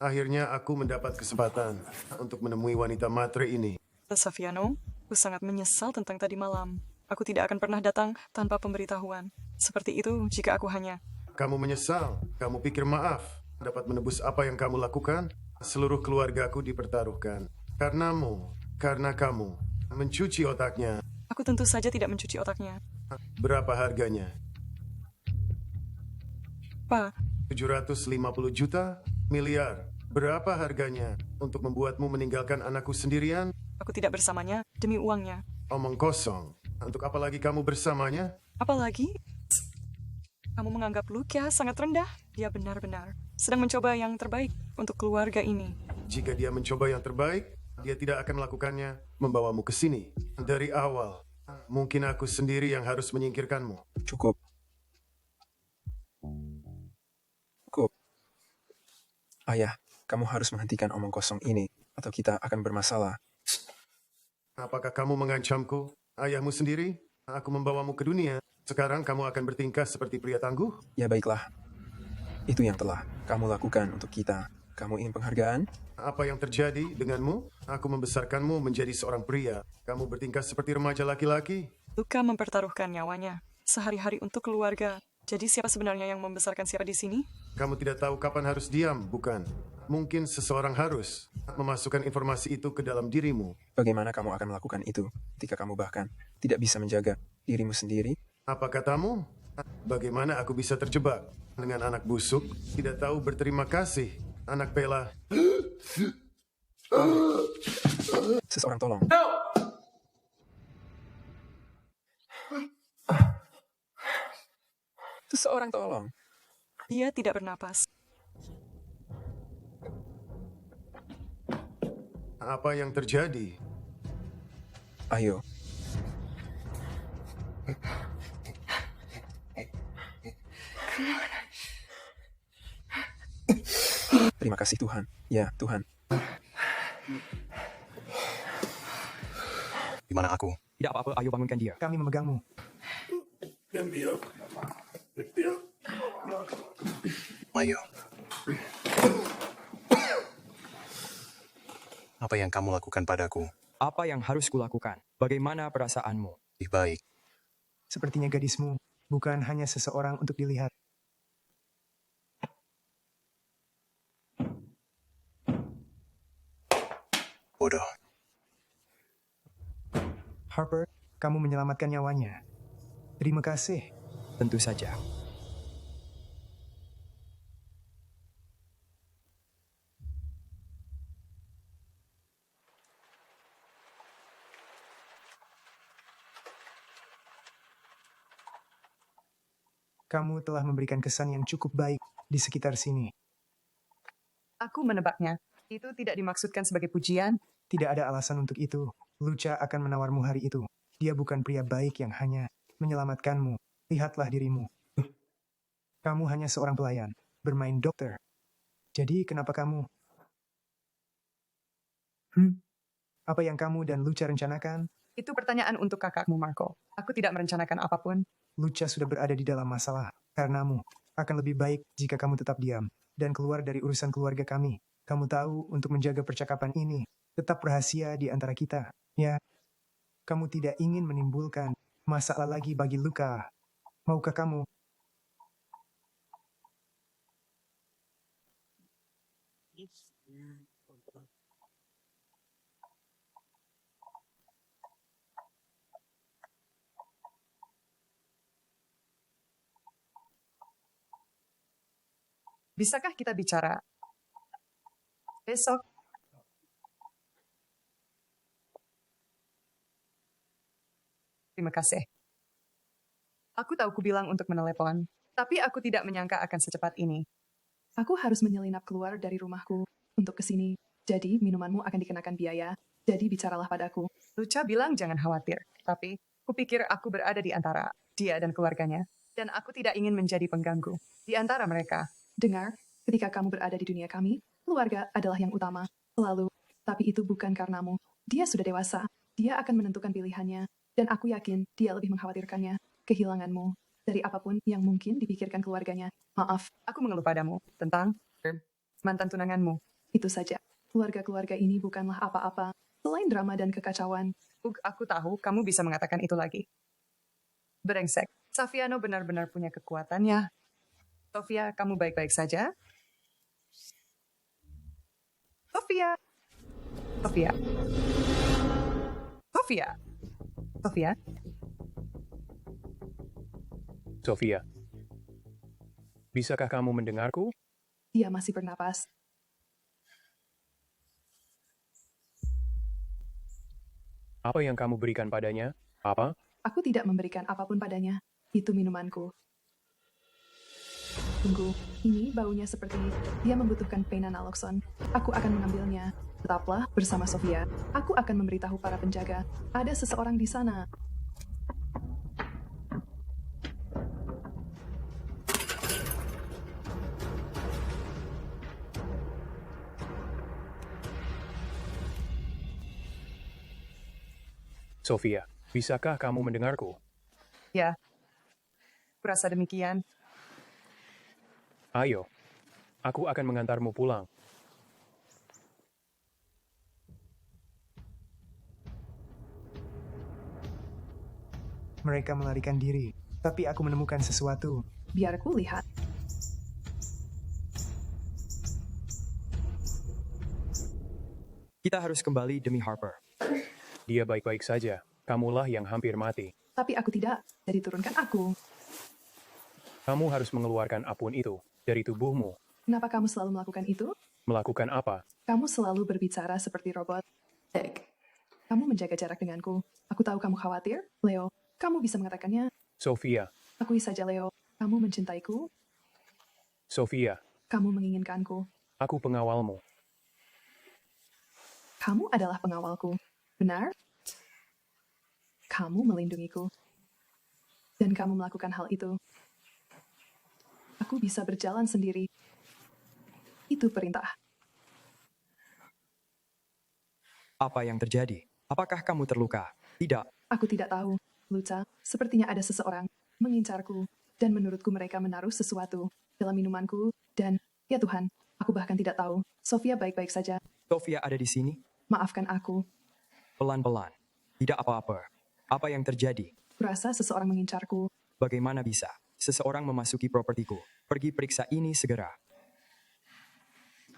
Akhirnya aku mendapat kesempatan untuk menemui wanita matre ini. Saviano, aku sangat menyesal tentang tadi malam. Aku tidak akan pernah datang tanpa pemberitahuan. Seperti itu jika aku hanya... Kamu menyesal, kamu pikir maaf, dapat menebus apa yang kamu lakukan? Seluruh keluargaku dipertaruhkan. Karenamu, karena kamu mencuci otaknya. Aku tentu saja tidak mencuci otaknya. Berapa harganya? Pak. 750 juta? Miliar? Berapa harganya untuk membuatmu meninggalkan anakku sendirian? Aku tidak bersamanya demi uangnya. Omong kosong. Untuk apa lagi kamu bersamanya? Apalagi? Kamu menganggap Luca sangat rendah. Dia benar-benar sedang mencoba yang terbaik untuk keluarga ini. Jika dia mencoba yang terbaik, dia tidak akan melakukannya membawamu ke sini. Dari awal, mungkin aku sendiri yang harus menyingkirkanmu. Cukup. Cukup. Ayah, kamu harus menghentikan omong kosong ini, atau kita akan bermasalah. Apakah kamu mengancamku? Ayahmu sendiri? Aku membawamu ke dunia. Sekarang kamu akan bertingkah seperti pria tangguh? Ya baiklah. Itu yang telah kamu lakukan untuk kita. Kamu ingin penghargaan? Apa yang terjadi denganmu? Aku membesarkanmu menjadi seorang pria. Kamu bertingkah seperti remaja laki-laki. Luca mempertaruhkan nyawanya sehari-hari untuk keluarga. Jadi siapa sebenarnya yang membesarkan siapa di sini? Kamu tidak tahu kapan harus diam, bukan? Mungkin seseorang harus memasukkan informasi itu ke dalam dirimu. Bagaimana kamu akan melakukan itu ketika kamu bahkan tidak bisa menjaga dirimu sendiri? Apa katamu? Bagaimana aku bisa terjebak dengan anak busuk? Tidak tahu berterima kasih, anak Bella. Seseorang tolong. Seseorang tolong. Dia tidak bernapas. Apa yang terjadi? Ayo. Terima kasih Tuhan. Ya, Tuhan. Di mana aku? Tidak apa-apa, ayo bangunkan dia. Kami memegangmu. Ayo. Apa yang kamu lakukan padaku? Apa yang harus kulakukan? Bagaimana perasaanmu? Lebih baik. Sepertinya gadismu bukan hanya seseorang untuk dilihat. Bodoh. Harper, kamu menyelamatkan nyawanya. Terima kasih. Tentu saja. Kamu telah memberikan kesan yang cukup baik di sekitar sini. Aku menebaknya. Itu tidak dimaksudkan sebagai pujian. Tidak ada alasan untuk itu. Luca akan menawarmu hari itu. Dia bukan pria baik yang hanya menyelamatkanmu. Lihatlah dirimu. Kamu hanya seorang pelayan, bermain dokter. Jadi kenapa kamu? Apa yang kamu dan Luca rencanakan? Itu pertanyaan untuk kakakmu, Marco. Aku tidak merencanakan apapun. Luca sudah berada di dalam masalah. Karenamu, akan lebih baik jika kamu tetap diam dan keluar dari urusan keluarga kami. Kamu tahu, untuk menjaga percakapan ini, tetap rahasia di antara kita. Ya, kamu tidak ingin menimbulkan masalah lagi bagi Luca. Maukah kamu? Bisakah kita bicara besok? Terima kasih. Aku tahu ku bilang untuk menelepon, tapi aku tidak menyangka akan secepat ini. Aku harus menyelinap keluar dari rumahku untuk ke sini. Jadi minumanmu akan dikenakan biaya. Jadi bicaralah padaku. Luca bilang jangan khawatir, tapi kupikir aku berada di antara dia dan keluarganya, dan aku tidak ingin menjadi pengganggu di antara mereka. Dengar, ketika kamu berada di dunia kami, keluarga adalah yang utama. Selalu. Tapi itu bukan karenamu. Dia sudah dewasa. Dia akan menentukan pilihannya. Dan aku yakin dia lebih mengkhawatirkannya. Kehilanganmu. Dari apapun yang mungkin dipikirkan keluarganya. Maaf. Aku mengeluh padamu tentang mantan tunanganmu. Itu saja. Keluarga-keluarga ini bukanlah apa-apa. Selain drama dan kekacauan. Aku tahu kamu bisa mengatakan itu lagi. Brengsek. Saviano benar-benar punya kekuatannya. Sofia, kamu baik-baik saja? Sofia. Sofia. Sofia. Sofia. Sofia. Bisakah kamu mendengarku? Dia masih bernapas. Apa yang kamu berikan padanya? Apa? Aku tidak memberikan apapun padanya. Itu minumanku. Tunggu, ini baunya seperti dia membutuhkan pena naloxone. Aku akan mengambilnya. Tetaplah bersama Sofia. Aku akan memberitahu para penjaga. Ada seseorang di sana. Sofia, bisakah kamu mendengarku? Ya, kurasa demikian. Ayo, aku akan mengantarmu pulang. Mereka melarikan diri, tapi aku menemukan sesuatu. Biar aku lihat. Kita harus kembali demi Harper. Dia baik-baik saja. Kamulah yang hampir mati. Tapi aku tidak. Jadi turunkan aku. Kamu harus mengeluarkan apun itu dari tubuhmu. Kenapa kamu selalu melakukan itu? Melakukan apa? Kamu selalu berbicara seperti robot. Baik. Kamu menjaga jarak denganku. Aku tahu kamu khawatir. Leo, kamu bisa mengatakannya. Sofia, Akui saja, Leo. Kamu mencintaiku. Sofia, Kamu menginginkanku. aku pengawalmu. Kamu adalah pengawalku. Benar? Kamu melindungiku. Dan kamu melakukan hal itu. Aku bisa berjalan sendiri. Itu perintah. Apa yang terjadi? Apakah kamu terluka? Tidak. Aku tidak tahu, Luca. Sepertinya ada seseorang mengincarku. Dan menurutku mereka menaruh sesuatu dalam minumanku. Dan, ya Tuhan, aku bahkan tidak tahu. Sofia baik-baik saja. Sofia ada di sini? Maafkan aku. Pelan-pelan. Tidak apa-apa. Apa yang terjadi? Kurasa seseorang mengincarku. Bagaimana bisa seseorang memasuki propertiku? Pergi periksa ini segera.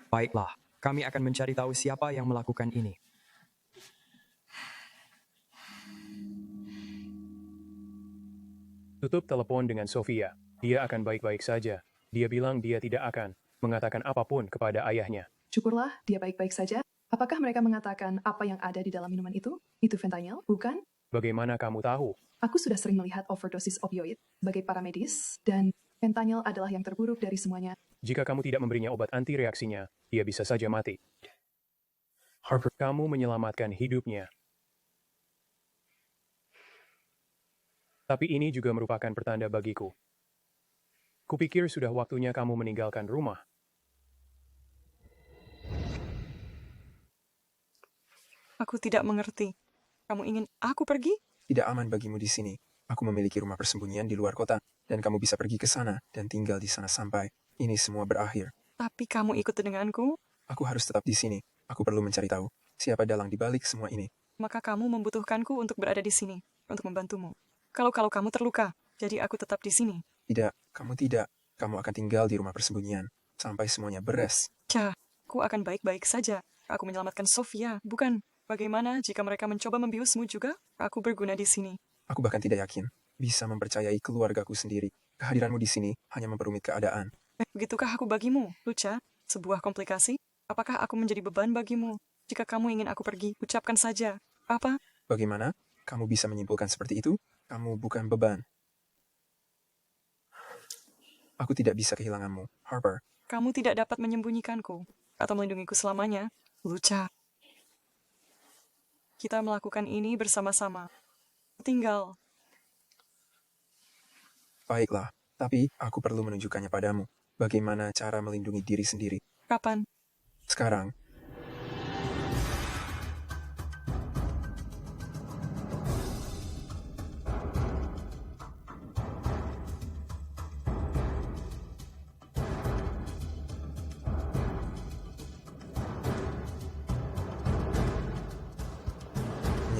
Baiklah, kami akan mencari tahu siapa yang melakukan ini. Tutup telepon dengan Sofia. Dia akan baik-baik saja. Dia bilang dia tidak akan mengatakan apapun kepada ayahnya. Syukurlah, dia baik-baik saja. Apakah mereka mengatakan apa yang ada di dalam minuman itu? Itu fentanyl, bukan? Bagaimana kamu tahu? Aku sudah sering melihat overdosis opioid sebagai paramedis, dan fentanyl adalah yang terburuk dari semuanya. Jika kamu tidak memberinya obat anti reaksinya, dia bisa saja mati. Harper, kamu menyelamatkan hidupnya. Tapi ini juga merupakan pertanda bagiku. Kupikir sudah waktunya kamu meninggalkan rumah. Aku tidak mengerti. Kamu ingin aku pergi? Tidak aman bagimu di sini. Aku memiliki rumah persembunyian di luar kota, dan kamu bisa pergi ke sana dan tinggal di sana sampai ini semua berakhir. Tapi kamu ikut denganku? Aku harus tetap di sini. Aku perlu mencari tahu siapa dalang di balik semua ini. Maka kamu membutuhkanku untuk berada di sini, untuk membantumu. Kalau kamu terluka, jadi aku tetap di sini. Tidak, kamu tidak. Kamu akan tinggal di rumah persembunyian sampai semuanya beres. Aku akan baik-baik saja. Aku menyelamatkan Sofia, bukan? Bagaimana jika mereka mencoba membiusmu juga? Aku berguna di sini. Aku bahkan tidak yakin bisa mempercayai keluargaku sendiri. Kehadiranmu di sini hanya memperumit keadaan. Begitukah aku bagimu, Luca? Sebuah komplikasi? Apakah aku menjadi beban bagimu? Jika kamu ingin aku pergi, ucapkan saja. Apa? Bagaimana? Kamu bisa menyimpulkan seperti itu? Kamu bukan beban. Aku tidak bisa kehilanganmu, Harper. Kamu tidak dapat menyembunyikanku atau melindungiku selamanya, Luca. Kita melakukan ini bersama-sama. Tinggal. Baiklah, tapi aku perlu menunjukkannya padamu. Bagaimana cara melindungi diri sendiri. Kapan? Sekarang.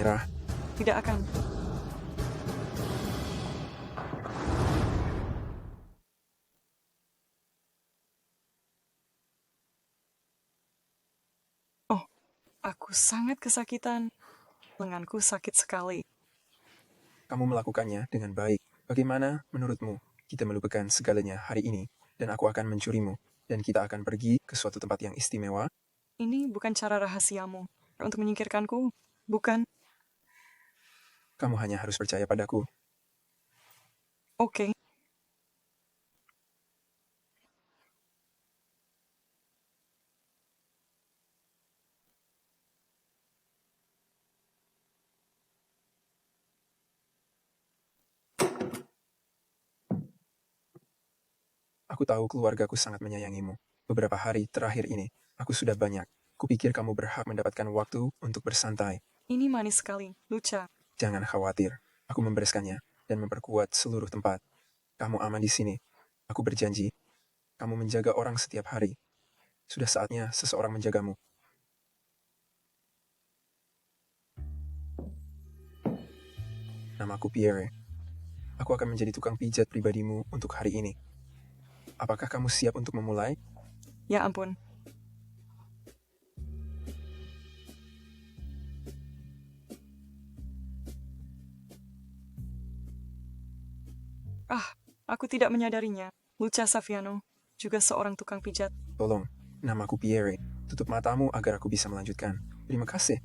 Menyerah. Tidak akan. Oh, aku sangat kesakitan. Lenganku sakit sekali. Kamu melakukannya dengan baik. Bagaimana menurutmu kita melupakan segalanya hari ini dan aku akan mencurimu dan kita akan pergi ke suatu tempat yang istimewa? Ini bukan cara rahasiamu untuk menyingkirkanku, bukan? Kamu hanya harus percaya padaku. Oke. Aku tahu keluargaku sangat menyayangimu. Beberapa hari terakhir ini, aku sudah banyak. Kupikir kamu berhak mendapatkan waktu untuk bersantai. Ini manis sekali, Luca. Jangan khawatir. Aku membereskannya dan memperkuat seluruh tempat. Kamu aman di sini. Aku berjanji. Kamu menjaga orang setiap hari. Sudah saatnya seseorang menjagamu. Namaku Pierre. Aku akan menjadi tukang pijat pribadimu untuk hari ini. Apakah kamu siap untuk memulai? Ya ampun. Aku tidak menyadarinya. Luca Saviano, juga seorang tukang pijat. Tolong, namaku Pierre. Tutup matamu agar aku bisa melanjutkan. Terima kasih.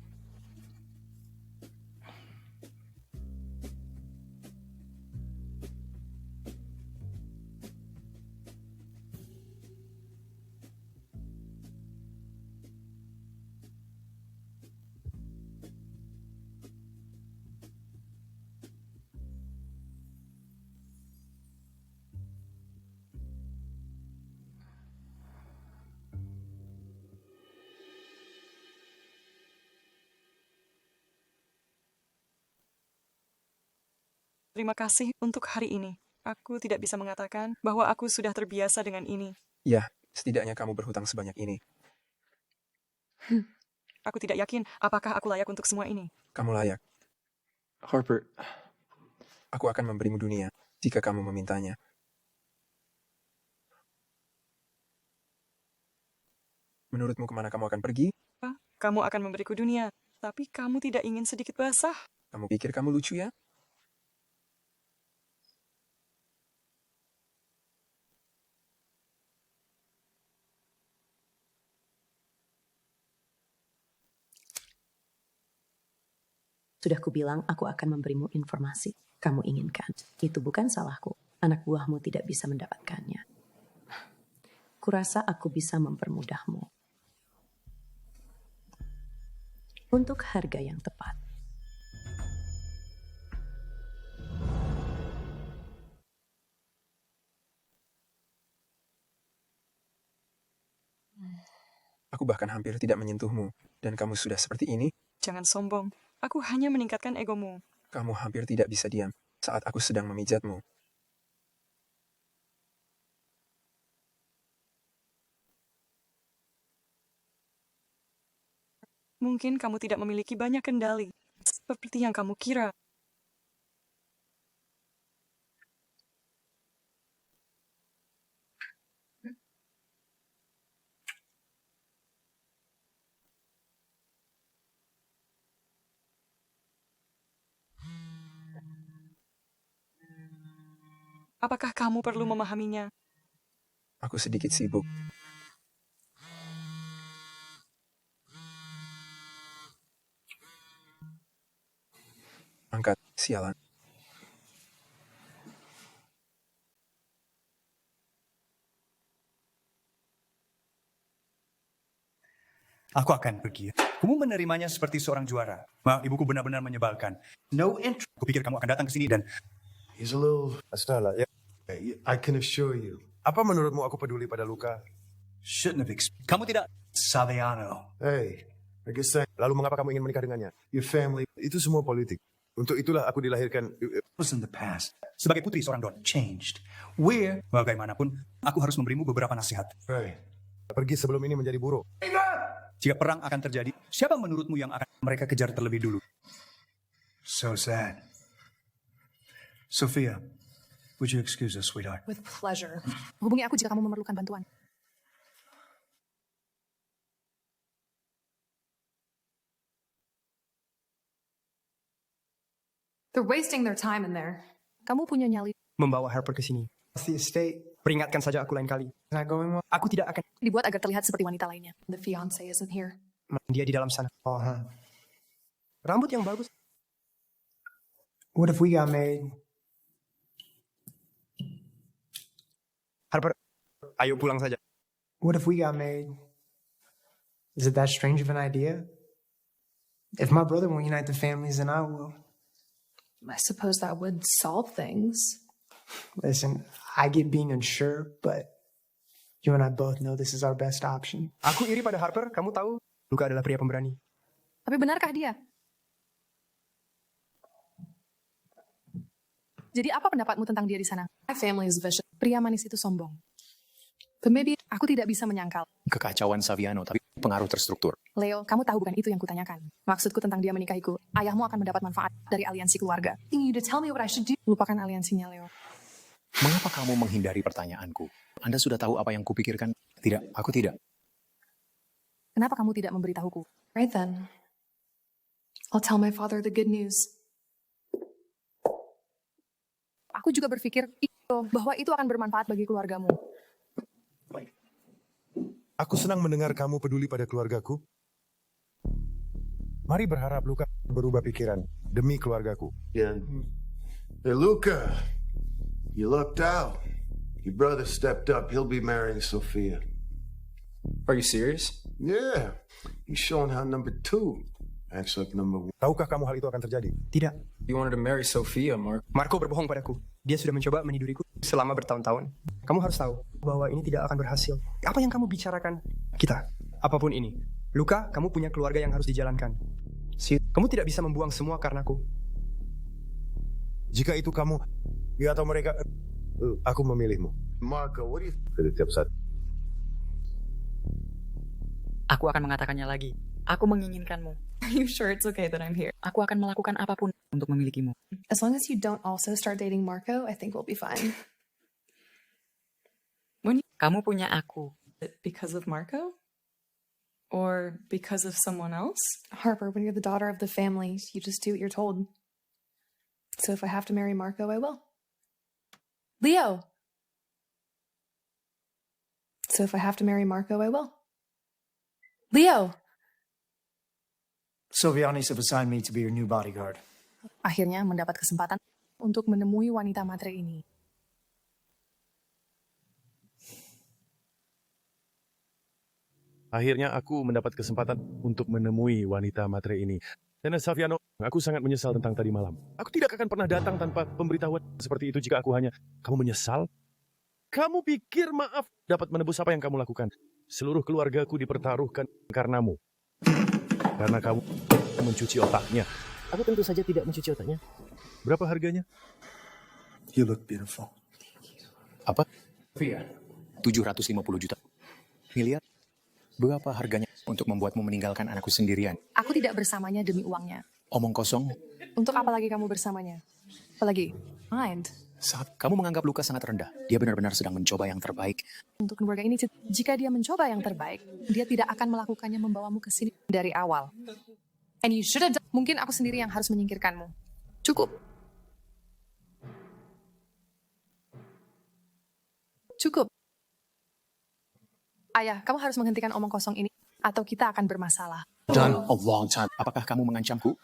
Terima kasih untuk hari ini. Aku tidak bisa mengatakan bahwa aku sudah terbiasa dengan ini. Ya, setidaknya kamu berhutang sebanyak ini. Aku tidak yakin apakah aku layak untuk semua ini. Kamu layak. Harper, aku akan memberimu dunia jika kamu memintanya. Menurutmu kemana kamu akan pergi? Kamu akan memberiku dunia, tapi kamu tidak ingin sedikit basah. Kamu pikir kamu lucu ya? Sudah kubilang aku akan memberimu informasi kamu inginkan. Itu bukan salahku. Anak buahmu tidak bisa mendapatkannya. Kurasa aku bisa mempermudahmu. Untuk harga yang tepat. Aku bahkan hampir tidak menyentuhmu, dan kamu sudah seperti ini. Jangan sombong. Aku hanya meningkatkan egomu. Kamu hampir tidak bisa diam saat aku sedang memijatmu. Mungkin kamu tidak memiliki banyak kendali, seperti yang kamu kira. Apakah kamu perlu memahaminya? Aku sedikit sibuk. Angkat, sialan. Aku akan pergi. Kamu menerimanya seperti seorang juara. Ma, ibuku benar-benar menyebalkan. No interest. Kupikir kamu akan datang ke sini dan... He's a little... Sudahlah, ya. I can assure you. Apa menurutmu aku peduli pada Luka? Shouldn't have expected. Kamu tidak... Saviano. Hey, I guess lalu mengapa kamu ingin menikah dengannya? Your family, itu semua politik. Untuk itulah aku dilahirkan. Was in the past. Sebagai putri seorang Don, changed. Where, bagaimanapun, aku harus memberimu beberapa nasihat. Hey, pergi sebelum ini menjadi buruk. Jika perang akan terjadi, siapa menurutmu yang akan mereka kejar terlebih dulu? So sad. Sophia, would you excuse us, sweetheart? With pleasure. Hubungi aku jika kamu memerlukan bantuan. They're wasting their time in there. Kamu punya nyali. Membawa Harper ke sini. The estate. Peringatkan saja aku lain kali. Aku tidak akan. Dibuat agar terlihat seperti wanita lainnya. The fiance isn't here. Dia di dalam sana. Oh, rambut yang bagus. What if we got married? Harper, ayo pulang saja. What if we got married? Is it that strange of an idea? If my brother won't unite the families, then I will. I suppose that would solve things. Listen, I get being unsure, but you and I both know this is our best option. Aku iri pada Harper, kamu tahu. Luka adalah pria pemberani. Tapi benarkah dia? Jadi apa pendapatmu tentang dia di sana? My family is vicious. Pria manis itu sombong. But maybe aku tidak bisa menyangkal. Kekacauan Saviano, tapi pengaruh terstruktur. Leo, kamu tahu bukan itu yang kutanyakan. Maksudku tentang dia menikahiku. Ayahmu akan mendapat manfaat dari aliansi keluarga. You to tell me what I should do. Lupakan aliansinya, Leo. Mengapa kamu menghindari pertanyaanku? Anda sudah tahu apa yang kupikirkan? Tidak, aku tidak. Kenapa kamu tidak memberitahuku? Right then. I'll tell my father the good news. Aku juga berpikir bahwa itu akan bermanfaat bagi keluargamu. Aku senang mendengar kamu peduli pada keluargaku. Mari berharap Luka berubah pikiran demi keluargaku. Yeah. Hey, Luka, you lucked out. Your brother stepped up. He'll be marrying Sophia. Are you serious? Yeah. He's showing how number 2 acts like number 1. Tahukah kamu hal itu akan terjadi? Tidak. You wanted to marry Sophia, Mark. Marco berbohong padaku. Dia sudah mencoba meniduriku selama bertahun-tahun. Kamu harus tahu bahwa ini tidak akan berhasil. Apa yang kamu bicarakan? Kita. Apapun ini. Luka, kamu punya keluarga yang harus dijalankan. Kamu tidak bisa membuang semua karenaku. Jika itu kamu, ya atau mereka, aku memilihmu. Marco, what do you... Dari tiap saat. Aku akan mengatakannya lagi. Aku menginginkanmu. Are you sure it's okay that I'm here? Aku akan melakukan apapun untuk memilikimu. As long as you don't also start dating Marco, I think we'll be fine. Kamu punya aku. Because of Marco? Or because of someone else? Harper, when you're the daughter of the family, you just do what you're told. So if I have to marry Marco, I will. Leo! So if I have to marry Marco, I will. Leo! Sylvianis have assigned me to be your new bodyguard. Akhirnya mendapat kesempatan untuk menemui wanita matre ini. Akhirnya aku mendapat kesempatan untuk menemui wanita matre ini. Nena Saviano, aku sangat menyesal tentang tadi malam. Aku tidak akan pernah datang tanpa pemberitahuan seperti itu jika aku hanya... Kamu menyesal? Kamu pikir maaf dapat menebus apa yang kamu lakukan? Seluruh keluargaku dipertaruhkan karenamu. Karena kamu mencuci otaknya. Aku tentu saja tidak mencuci otaknya. Berapa harganya? You look beautiful. Apa? Iya. 750 juta. Miliar? Berapa harganya untuk membuatmu meninggalkan anakku sendirian? Aku tidak bersamanya demi uangnya. Omong kosong. Untuk apa lagi kamu bersamanya? Apalagi? Mind. Saat kamu menganggap Luka sangat rendah, dia benar-benar sedang mencoba yang terbaik. Untuk keluarga ini, jika dia mencoba yang terbaik, dia tidak akan melakukannya membawamu ke sini dari awal. And you should have done. Mungkin aku sendiri yang harus menyingkirkanmu. Cukup. Cukup. Ayah, kamu harus menghentikan omong kosong ini, atau kita akan bermasalah. Done a long time. Apakah kamu mengancamku?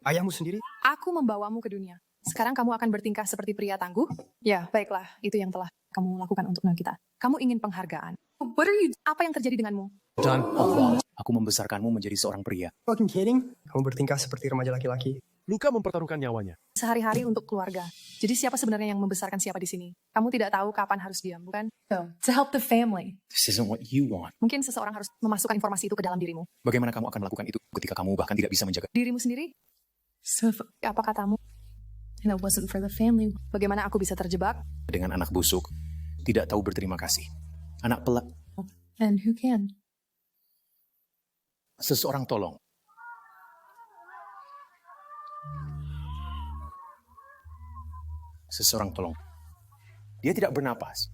Ayahmu sendiri? Aku membawamu ke dunia. Sekarang kamu akan bertingkah seperti pria tangguh? Ya, baiklah. Itu yang telah kamu lakukan untuk kita. Kamu ingin penghargaan. What are you... Apa yang terjadi denganmu? Done a long time. Aku membesarkanmu menjadi seorang pria. Fucking kidding? Kamu bertingkah seperti remaja laki-laki. Luka mempertaruhkan nyawanya. Sehari-hari untuk keluarga. Jadi siapa sebenarnya yang membesarkan siapa di sini? Kamu tidak tahu kapan harus diam, bukan? So, to help the family. This isn't what you want. Mungkin seseorang harus memasukkan informasi itu ke dalam dirimu. Bagaimana kamu akan melakukan itu ketika kamu bahkan tidak bisa menjaga Dirimu sendiri? Apa katamu? And it wasn't for the family. Bagaimana aku bisa terjebak? dengan anak busuk, tidak tahu berterima kasih. Anak pelak. And who can? Seseorang tolong. Seseorang tolong. Dia tidak bernapas.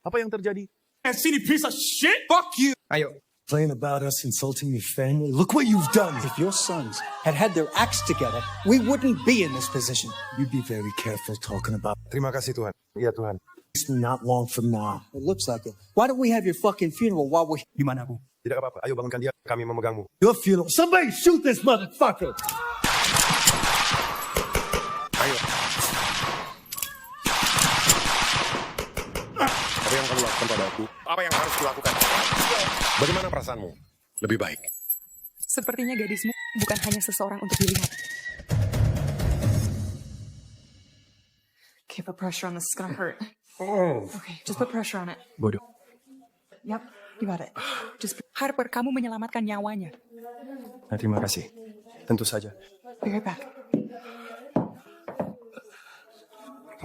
Apa yang terjadi? Sini piece of shit! Fuck you! Ayo. Playing about us, insulting your family. Look what you've done. If your sons had had their acts together, we wouldn't be in this position. You'd be very careful talking about. Terima kasih Tuhan. Iya Tuhan. It's not long from now. It looks like it. Why don't we have your fucking funeral while we're... Di mana aku? Tidak apa-apa. Ayo bangunkan dia. Kami memegangmu. Your funeral. Somebody shoot this motherfucker! Ayo. Apa yang kamu lakukan padaku? Apa yang harus kulakukan? Bagaimana perasaanmu? Lebih baik. Sepertinya gadismu bukan hanya seseorang untuk dilihat. Okay, put pressure on this. It's gonna hurt. Oh. Okay, just put pressure on it. Bodoh. Yep, you got it. Just Harper, kamu menyelamatkan nyawanya. Nah, terima kasih. Tentu saja. Be right back.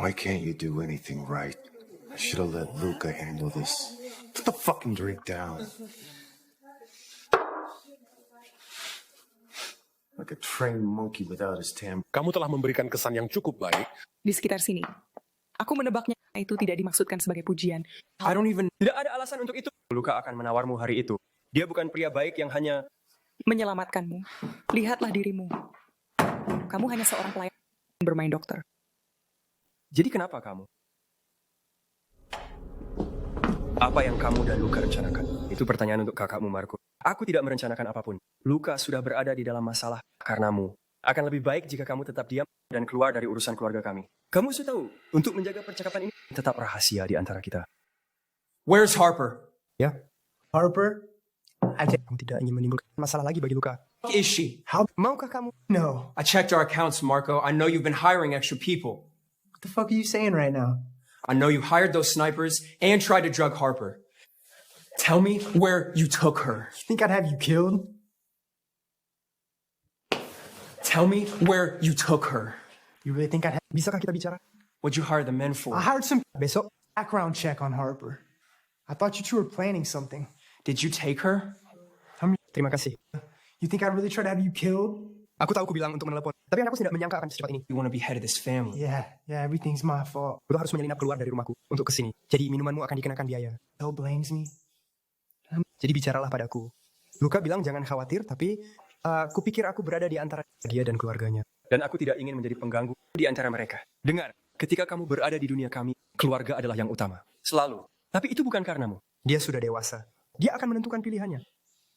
Why can't you do anything right? I should have let Luca handle this. Put the fucking drink down. Like a trained monkey without his tam. Kamu telah memberikan kesan yang cukup baik. Di sekitar sini. Aku menebaknya itu tidak dimaksudkan sebagai pujian. I don't even... Tidak ada alasan untuk itu. Luka akan menawarmu hari itu. Dia bukan pria baik yang hanya... Menyelamatkanmu. Lihatlah dirimu. Kamu hanya seorang pelayan yang bermain dokter. Jadi kenapa kamu? Apa yang kamu dan Luka rencanakan? Itu pertanyaan untuk kakakmu, Marco. Aku tidak merencanakan apapun. Luka sudah berada di dalam masalah karenamu. Akan lebih baik jika kamu tetap diam dan keluar dari urusan keluarga kami. Kamu sudah tahu, untuk menjaga percakapan ini tetap rahasia di antara kita. Where's Harper? Ya, Harper. Kamu tidak ingin menimbulkan masalah lagi bagi Luka. Is she? How? Maukah kamu? No. I checked our accounts, Marco. I know you've been hiring extra people. What the fuck are you saying right now? I know you hired those snipers and tried to drug Harper. Tell me where you took her. You think I'd have you killed? Tell me where you took her. You really think I'd have... Bisakah kita bicara? What'd you hire the men for? I hired some besok background check on Harper. I thought you two were planning something. Did you take her? Terima kasih. You think I'd really try to have you killed? Aku tahu aku bilang untuk menelepon, tapi aku tidak menyangka akan secepat ini. You want to be head of this family. Yeah, everything's my fault. Lu harus menyelinap keluar dari rumahku untuk kesini. Jadi minumanmu akan dikenakan biaya. Bill blames me. Jadi bicaralah padaku. Luka bilang jangan khawatir, tapi kupikir aku berada di antara dia dan keluarganya. Dan aku tidak ingin menjadi pengganggu di antara mereka. Dengar, ketika kamu berada di dunia kami, keluarga adalah yang utama. Selalu. Tapi itu bukan karenamu. Dia sudah dewasa. Dia akan menentukan pilihannya.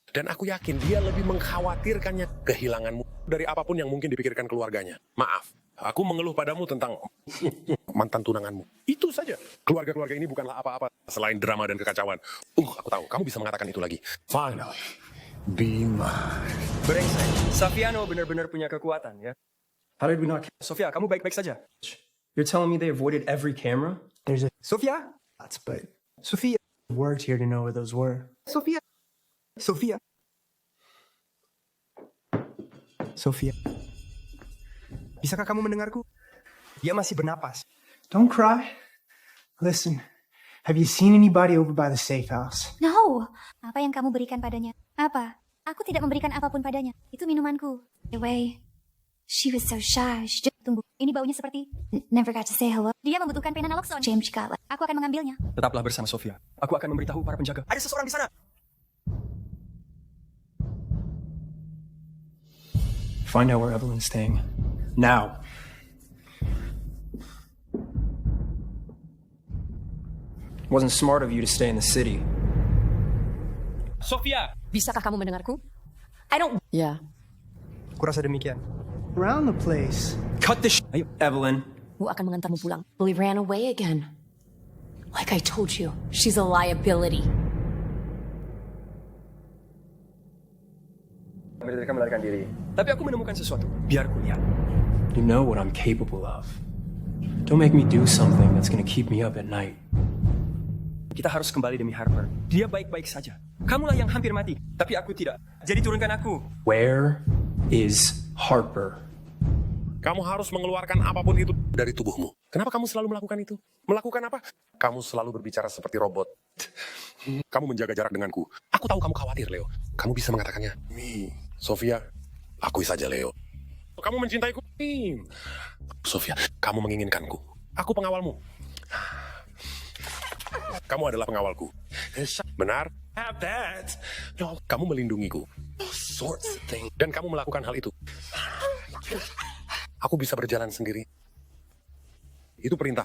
Dan aku yakin dia lebih mengkhawatirkannya kehilanganmu dari apapun yang mungkin dipikirkan keluarganya. Maaf, aku mengeluh padamu tentang mantan tunanganmu. Itu saja. Keluarga-keluarga ini bukanlah apa-apa selain drama dan kekacauan. Aku tahu, kamu bisa mengatakan itu lagi. Finally, be mine. Brengsek, Saviano benar-benar punya kekuatan, ya. How did we not... Sofia, kamu baik-baik saja. You're telling me they avoided every camera? There's a... Sofia? That's but... Sophia worked here to know where those were. Sophia. Bisakah kamu mendengarku? Dia masih bernapas. Don't cry. Listen, have you seen anybody over by the safe house? No. Apa yang kamu berikan padanya? Apa? Aku tidak memberikan apapun padanya. Itu minumanku. Anyway, she was so shy. Tunggu, ini baunya seperti... Never got to say hello. Dia membutuhkan pena naloxone. James Scotland. Aku akan mengambilnya. Tetaplah bersama Sofia. Aku akan memberitahu para penjaga. Ada seseorang di sana. Find out where Evelyn's staying. Now. Wasn't smart of you to stay in the city. Sofia! Bisakah kamu mendengarku? I don't... Ya. Kurasa demikian. Around the place. Cut this Ayo, Evelyn. Aku akan mengantarmu pulang. We ran away again. Like I told you, she's a liability. Mereka melarikan diri. Tapi aku menemukan sesuatu. Biar ku lihat. You know what I'm capable of. Don't make me do something that's gonna keep me up at night. Kita harus kembali demi Harper. Dia baik-baik saja. Kamulah yang hampir mati, tapi aku tidak. Jadi turunkan aku. Where is Harper? Kamu harus mengeluarkan apapun itu dari tubuhmu. Kenapa kamu selalu melakukan itu? Melakukan apa? Kamu selalu berbicara seperti robot. Kamu menjaga jarak denganku. Aku tahu kamu khawatir, Leo. Kamu bisa mengatakannya. Sofia, akui saja, Leo. Kamu mencintaiku. Sofia, kamu menginginkanku. Aku pengawalmu. Kamu adalah pengawalku. Benar? No, kamu melindungiku. Dan kamu melakukan hal itu. Aku bisa berjalan sendiri. Itu perintah.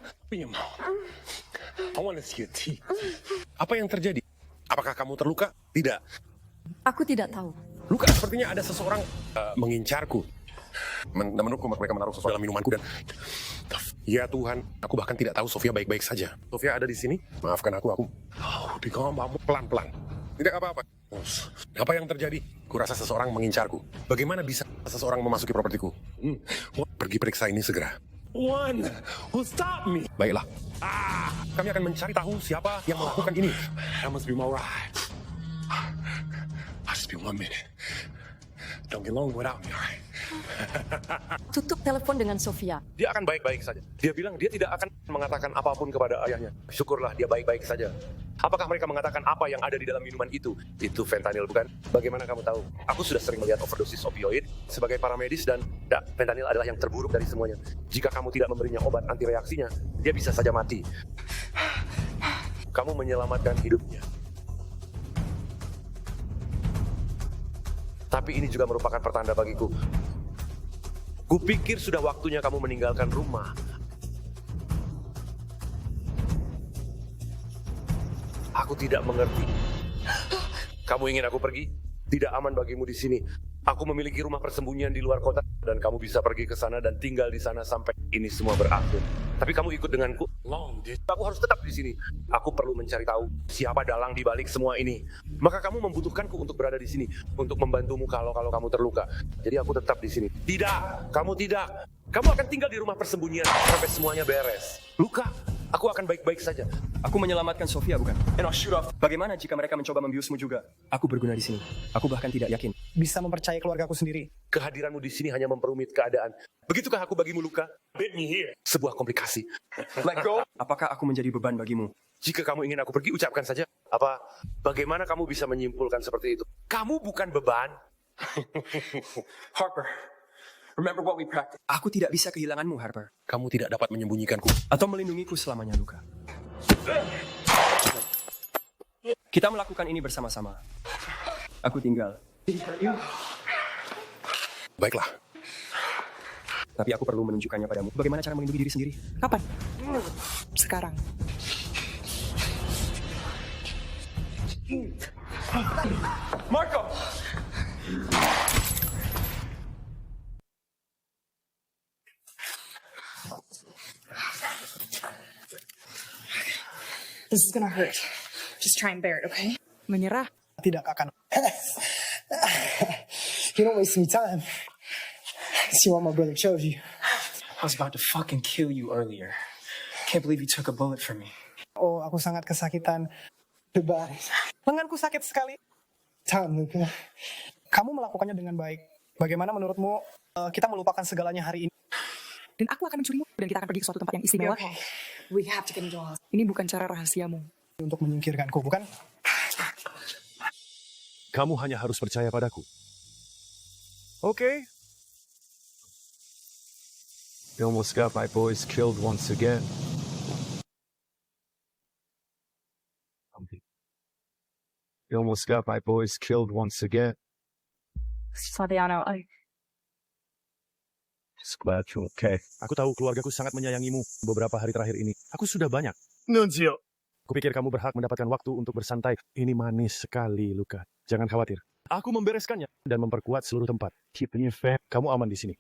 Apa yang terjadi? Apakah kamu terluka? Tidak. Aku tidak tahu. Luka, sepertinya ada seseorang mengincarku. Menurutku mereka menaruh sesuatu dalam minumanku dan... Ya Tuhan, aku bahkan tidak tahu Sofia baik-baik saja. Sofia ada di sini? Maafkan aku. Di kamu pelan-pelan. Tidak apa-apa. Apa yang terjadi? Kurasa seseorang mengincarku. Bagaimana bisa seseorang memasuki propertiku? Pergi periksa ini segera. One will stop me. Baiklah. Kami akan mencari tahu siapa yang melakukan ini. That must be my right. Just be 1 minute. Don't get long without me, alright? Tutup telepon dengan Sofia. Dia akan baik-baik saja. Dia bilang dia tidak akan mengatakan apapun kepada ayahnya. Syukurlah dia baik-baik saja. Apakah mereka mengatakan apa yang ada di dalam minuman itu? Itu fentanyl, bukan? Bagaimana kamu tahu? Aku sudah sering melihat overdosis opioid sebagai paramedis dan fentanyl adalah yang terburuk dari semuanya. Jika kamu tidak memberinya obat anti reaksinya, dia bisa saja mati. Kamu menyelamatkan hidupnya. Tapi ini juga merupakan pertanda bagiku. Kupikir sudah waktunya kamu meninggalkan rumah. Aku tidak mengerti. Kamu ingin aku pergi? Tidak aman bagimu di sini. Aku memiliki rumah persembunyian di luar kota dan kamu bisa pergi ke sana dan tinggal di sana sampai ini semua berakhir. Tapi kamu ikut denganku. Aku harus tetap di sini. Aku perlu mencari tahu siapa dalang di balik semua ini. Maka kamu membutuhkanku untuk berada di sini untuk membantumu kalau kamu terluka. Jadi aku tetap di sini. Tidak, kamu tidak. Kamu akan tinggal di rumah persembunyian sampai semuanya beres. Luka, Aku akan baik-baik saja. Aku menyelamatkan Sofia, bukan? And I'll shoot off. Bagaimana jika mereka mencoba membiusmu juga? Aku berguna di sini. Aku bahkan tidak yakin. Bisa mempercayai keluargaku sendiri. Kehadiranmu di sini hanya memperumit keadaan. Begitukah aku bagimu, Luka? Bid me here. Sebuah komplikasi. Let go. Apakah aku menjadi beban bagimu? Jika kamu ingin aku pergi, ucapkan saja. Bagaimana kamu bisa menyimpulkan seperti itu? Kamu bukan beban. Harper, remember what we practiced. Aku tidak bisa kehilanganmu, Harper. Kamu tidak dapat menyembunyikanku. Atau melindungiku selamanya, Luka. Kita melakukan ini bersama-sama. Aku tinggal. Baiklah. Tapi aku perlu menunjukkannya padamu. Bagaimana cara melindungi diri sendiri? Kapan? Sekarang. Marco! This is gonna hurt. Just try and bear it, okay? Menyerah. Tidak akan. You don't waste any time. See what my brother chose you. I was about to fucking kill you earlier. Can't believe you took a bullet from me. Oh, aku sangat kesakitan. Berbaris. Lenganku sakit sekali. Tahan, Luka. Kamu melakukannya dengan baik. Bagaimana menurutmu kita melupakan segalanya hari ini? Dan aku akan mencurimu dan kita akan pergi ke suatu tempat yang istimewa. Okay. We have to get into a hospital. Ini bukan cara rahasiamu. Untuk menyingkirkanku, bukan? Kamu hanya harus percaya padaku. Oke. You almost got my boys killed once again. You almost got my boys killed once again. Saviano, Just glad you're okay. Aku tahu keluargaku sangat menyayangimu beberapa hari terakhir ini. Aku sudah banyak. Nunzio. Kupikir kamu berhak mendapatkan waktu untuk bersantai. Ini manis sekali, Luka. Jangan khawatir. Aku membereskannya dan memperkuat seluruh tempat. Keeping your fam. Kamu aman di sini.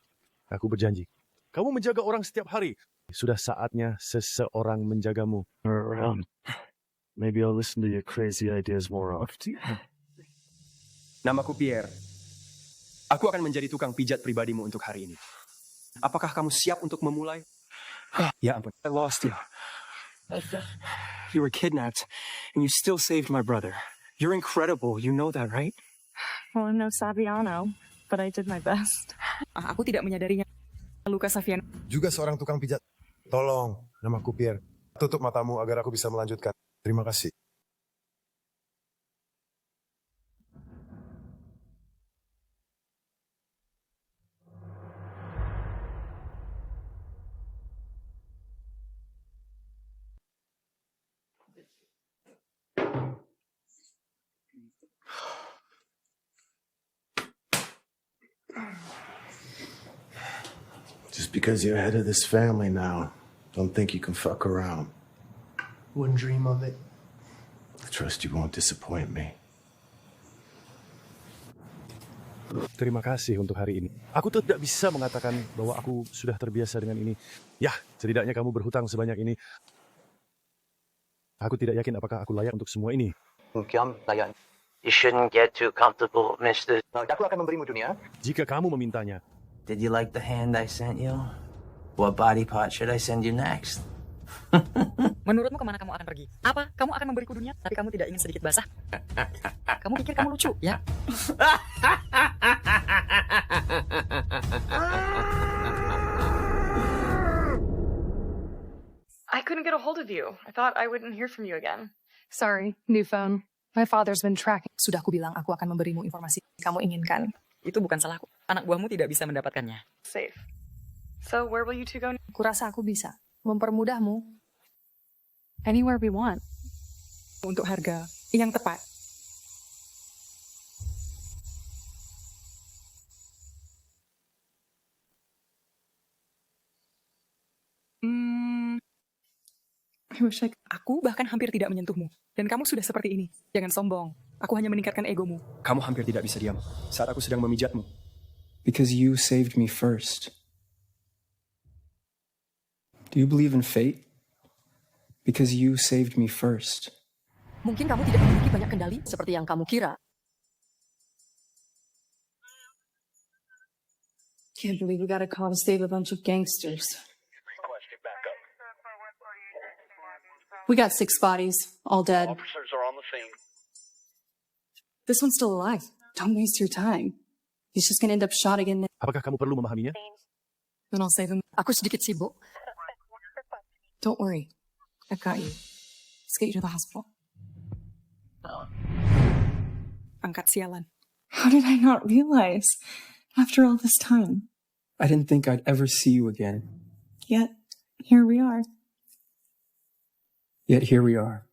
Aku berjanji. Kamu menjaga orang setiap hari. Sudah saatnya seseorang menjagamu. Around. Maybe I'll listen to your crazy ideas more often. Namaku Pierre. Aku akan menjadi tukang pijat pribadimu untuk hari ini. Apakah kamu siap untuk memulai? Ya ampun. I lost you. You were kidnapped, and you still saved my brother. You're incredible. You know that, right? Well, I'm no Saviano, but I did my best. Aku tidak menyadarinya. Luka Saviano. Juga seorang tukang pijat. Tolong, namaku Pierre. Tutup matamu agar aku bisa melanjutkan. Terima kasih. Just because you're head of this family now, don't think you can fuck around. Wouldn't dream of it. I trust you won't disappoint me. Terima kasih untuk hari ini. Aku tidak bisa mengatakan bahwa aku sudah terbiasa dengan ini. Ya, setidaknya kamu berhutang sebanyak ini. Aku tidak yakin apakah aku layak untuk semua ini. You shouldn't get too comfortable, mister. Aku akan memberimu dunia. Jika kamu memintanya. Did you like the hand I sent you? What body part should I send you next? Menurutmu kemana kamu akan pergi? Apa? Kamu akan memberiku dunia, tapi kamu tidak ingin sedikit basah? Kamu pikir kamu lucu, ya? I couldn't get a hold of you. I thought I wouldn't hear from you again. Sorry, new phone. My father's been tracking. Sudah aku bilang aku akan memberimu informasi kamu inginkan. Itu bukan salahku. Anak buahmu tidak bisa mendapatkannya. Safe. So where will you two go? Kurasa aku bisa mempermudahmu. Anywhere we want. Untuk harga yang tepat. Aku bahkan hampir tidak menyentuhmu. Dan kamu sudah seperti ini. Jangan sombong. Aku hanya meningkatkan egomu. Kamu hampir tidak bisa diam saat aku sedang memijatmu. Because you saved me first. Do you believe in fate? Because you saved me first. Mungkin kamu tidak memiliki banyak kendali seperti yang kamu kira. Can't believe we gotta call to save a bunch of gangsters. We got 6 bodies, all dead. Officers are on the scene. This one's still alive. Don't waste your time. He's just gonna end up shot again. Apakah kamu perlu memahaminya? Then I'll save him. Aku sedikit sibuk. Don't worry. I've got you. Let's get you to the hospital. Angkat sialan. How did I not realize? After all this time. I didn't think I'd ever see you again. Yet, here we are. Yet here we are.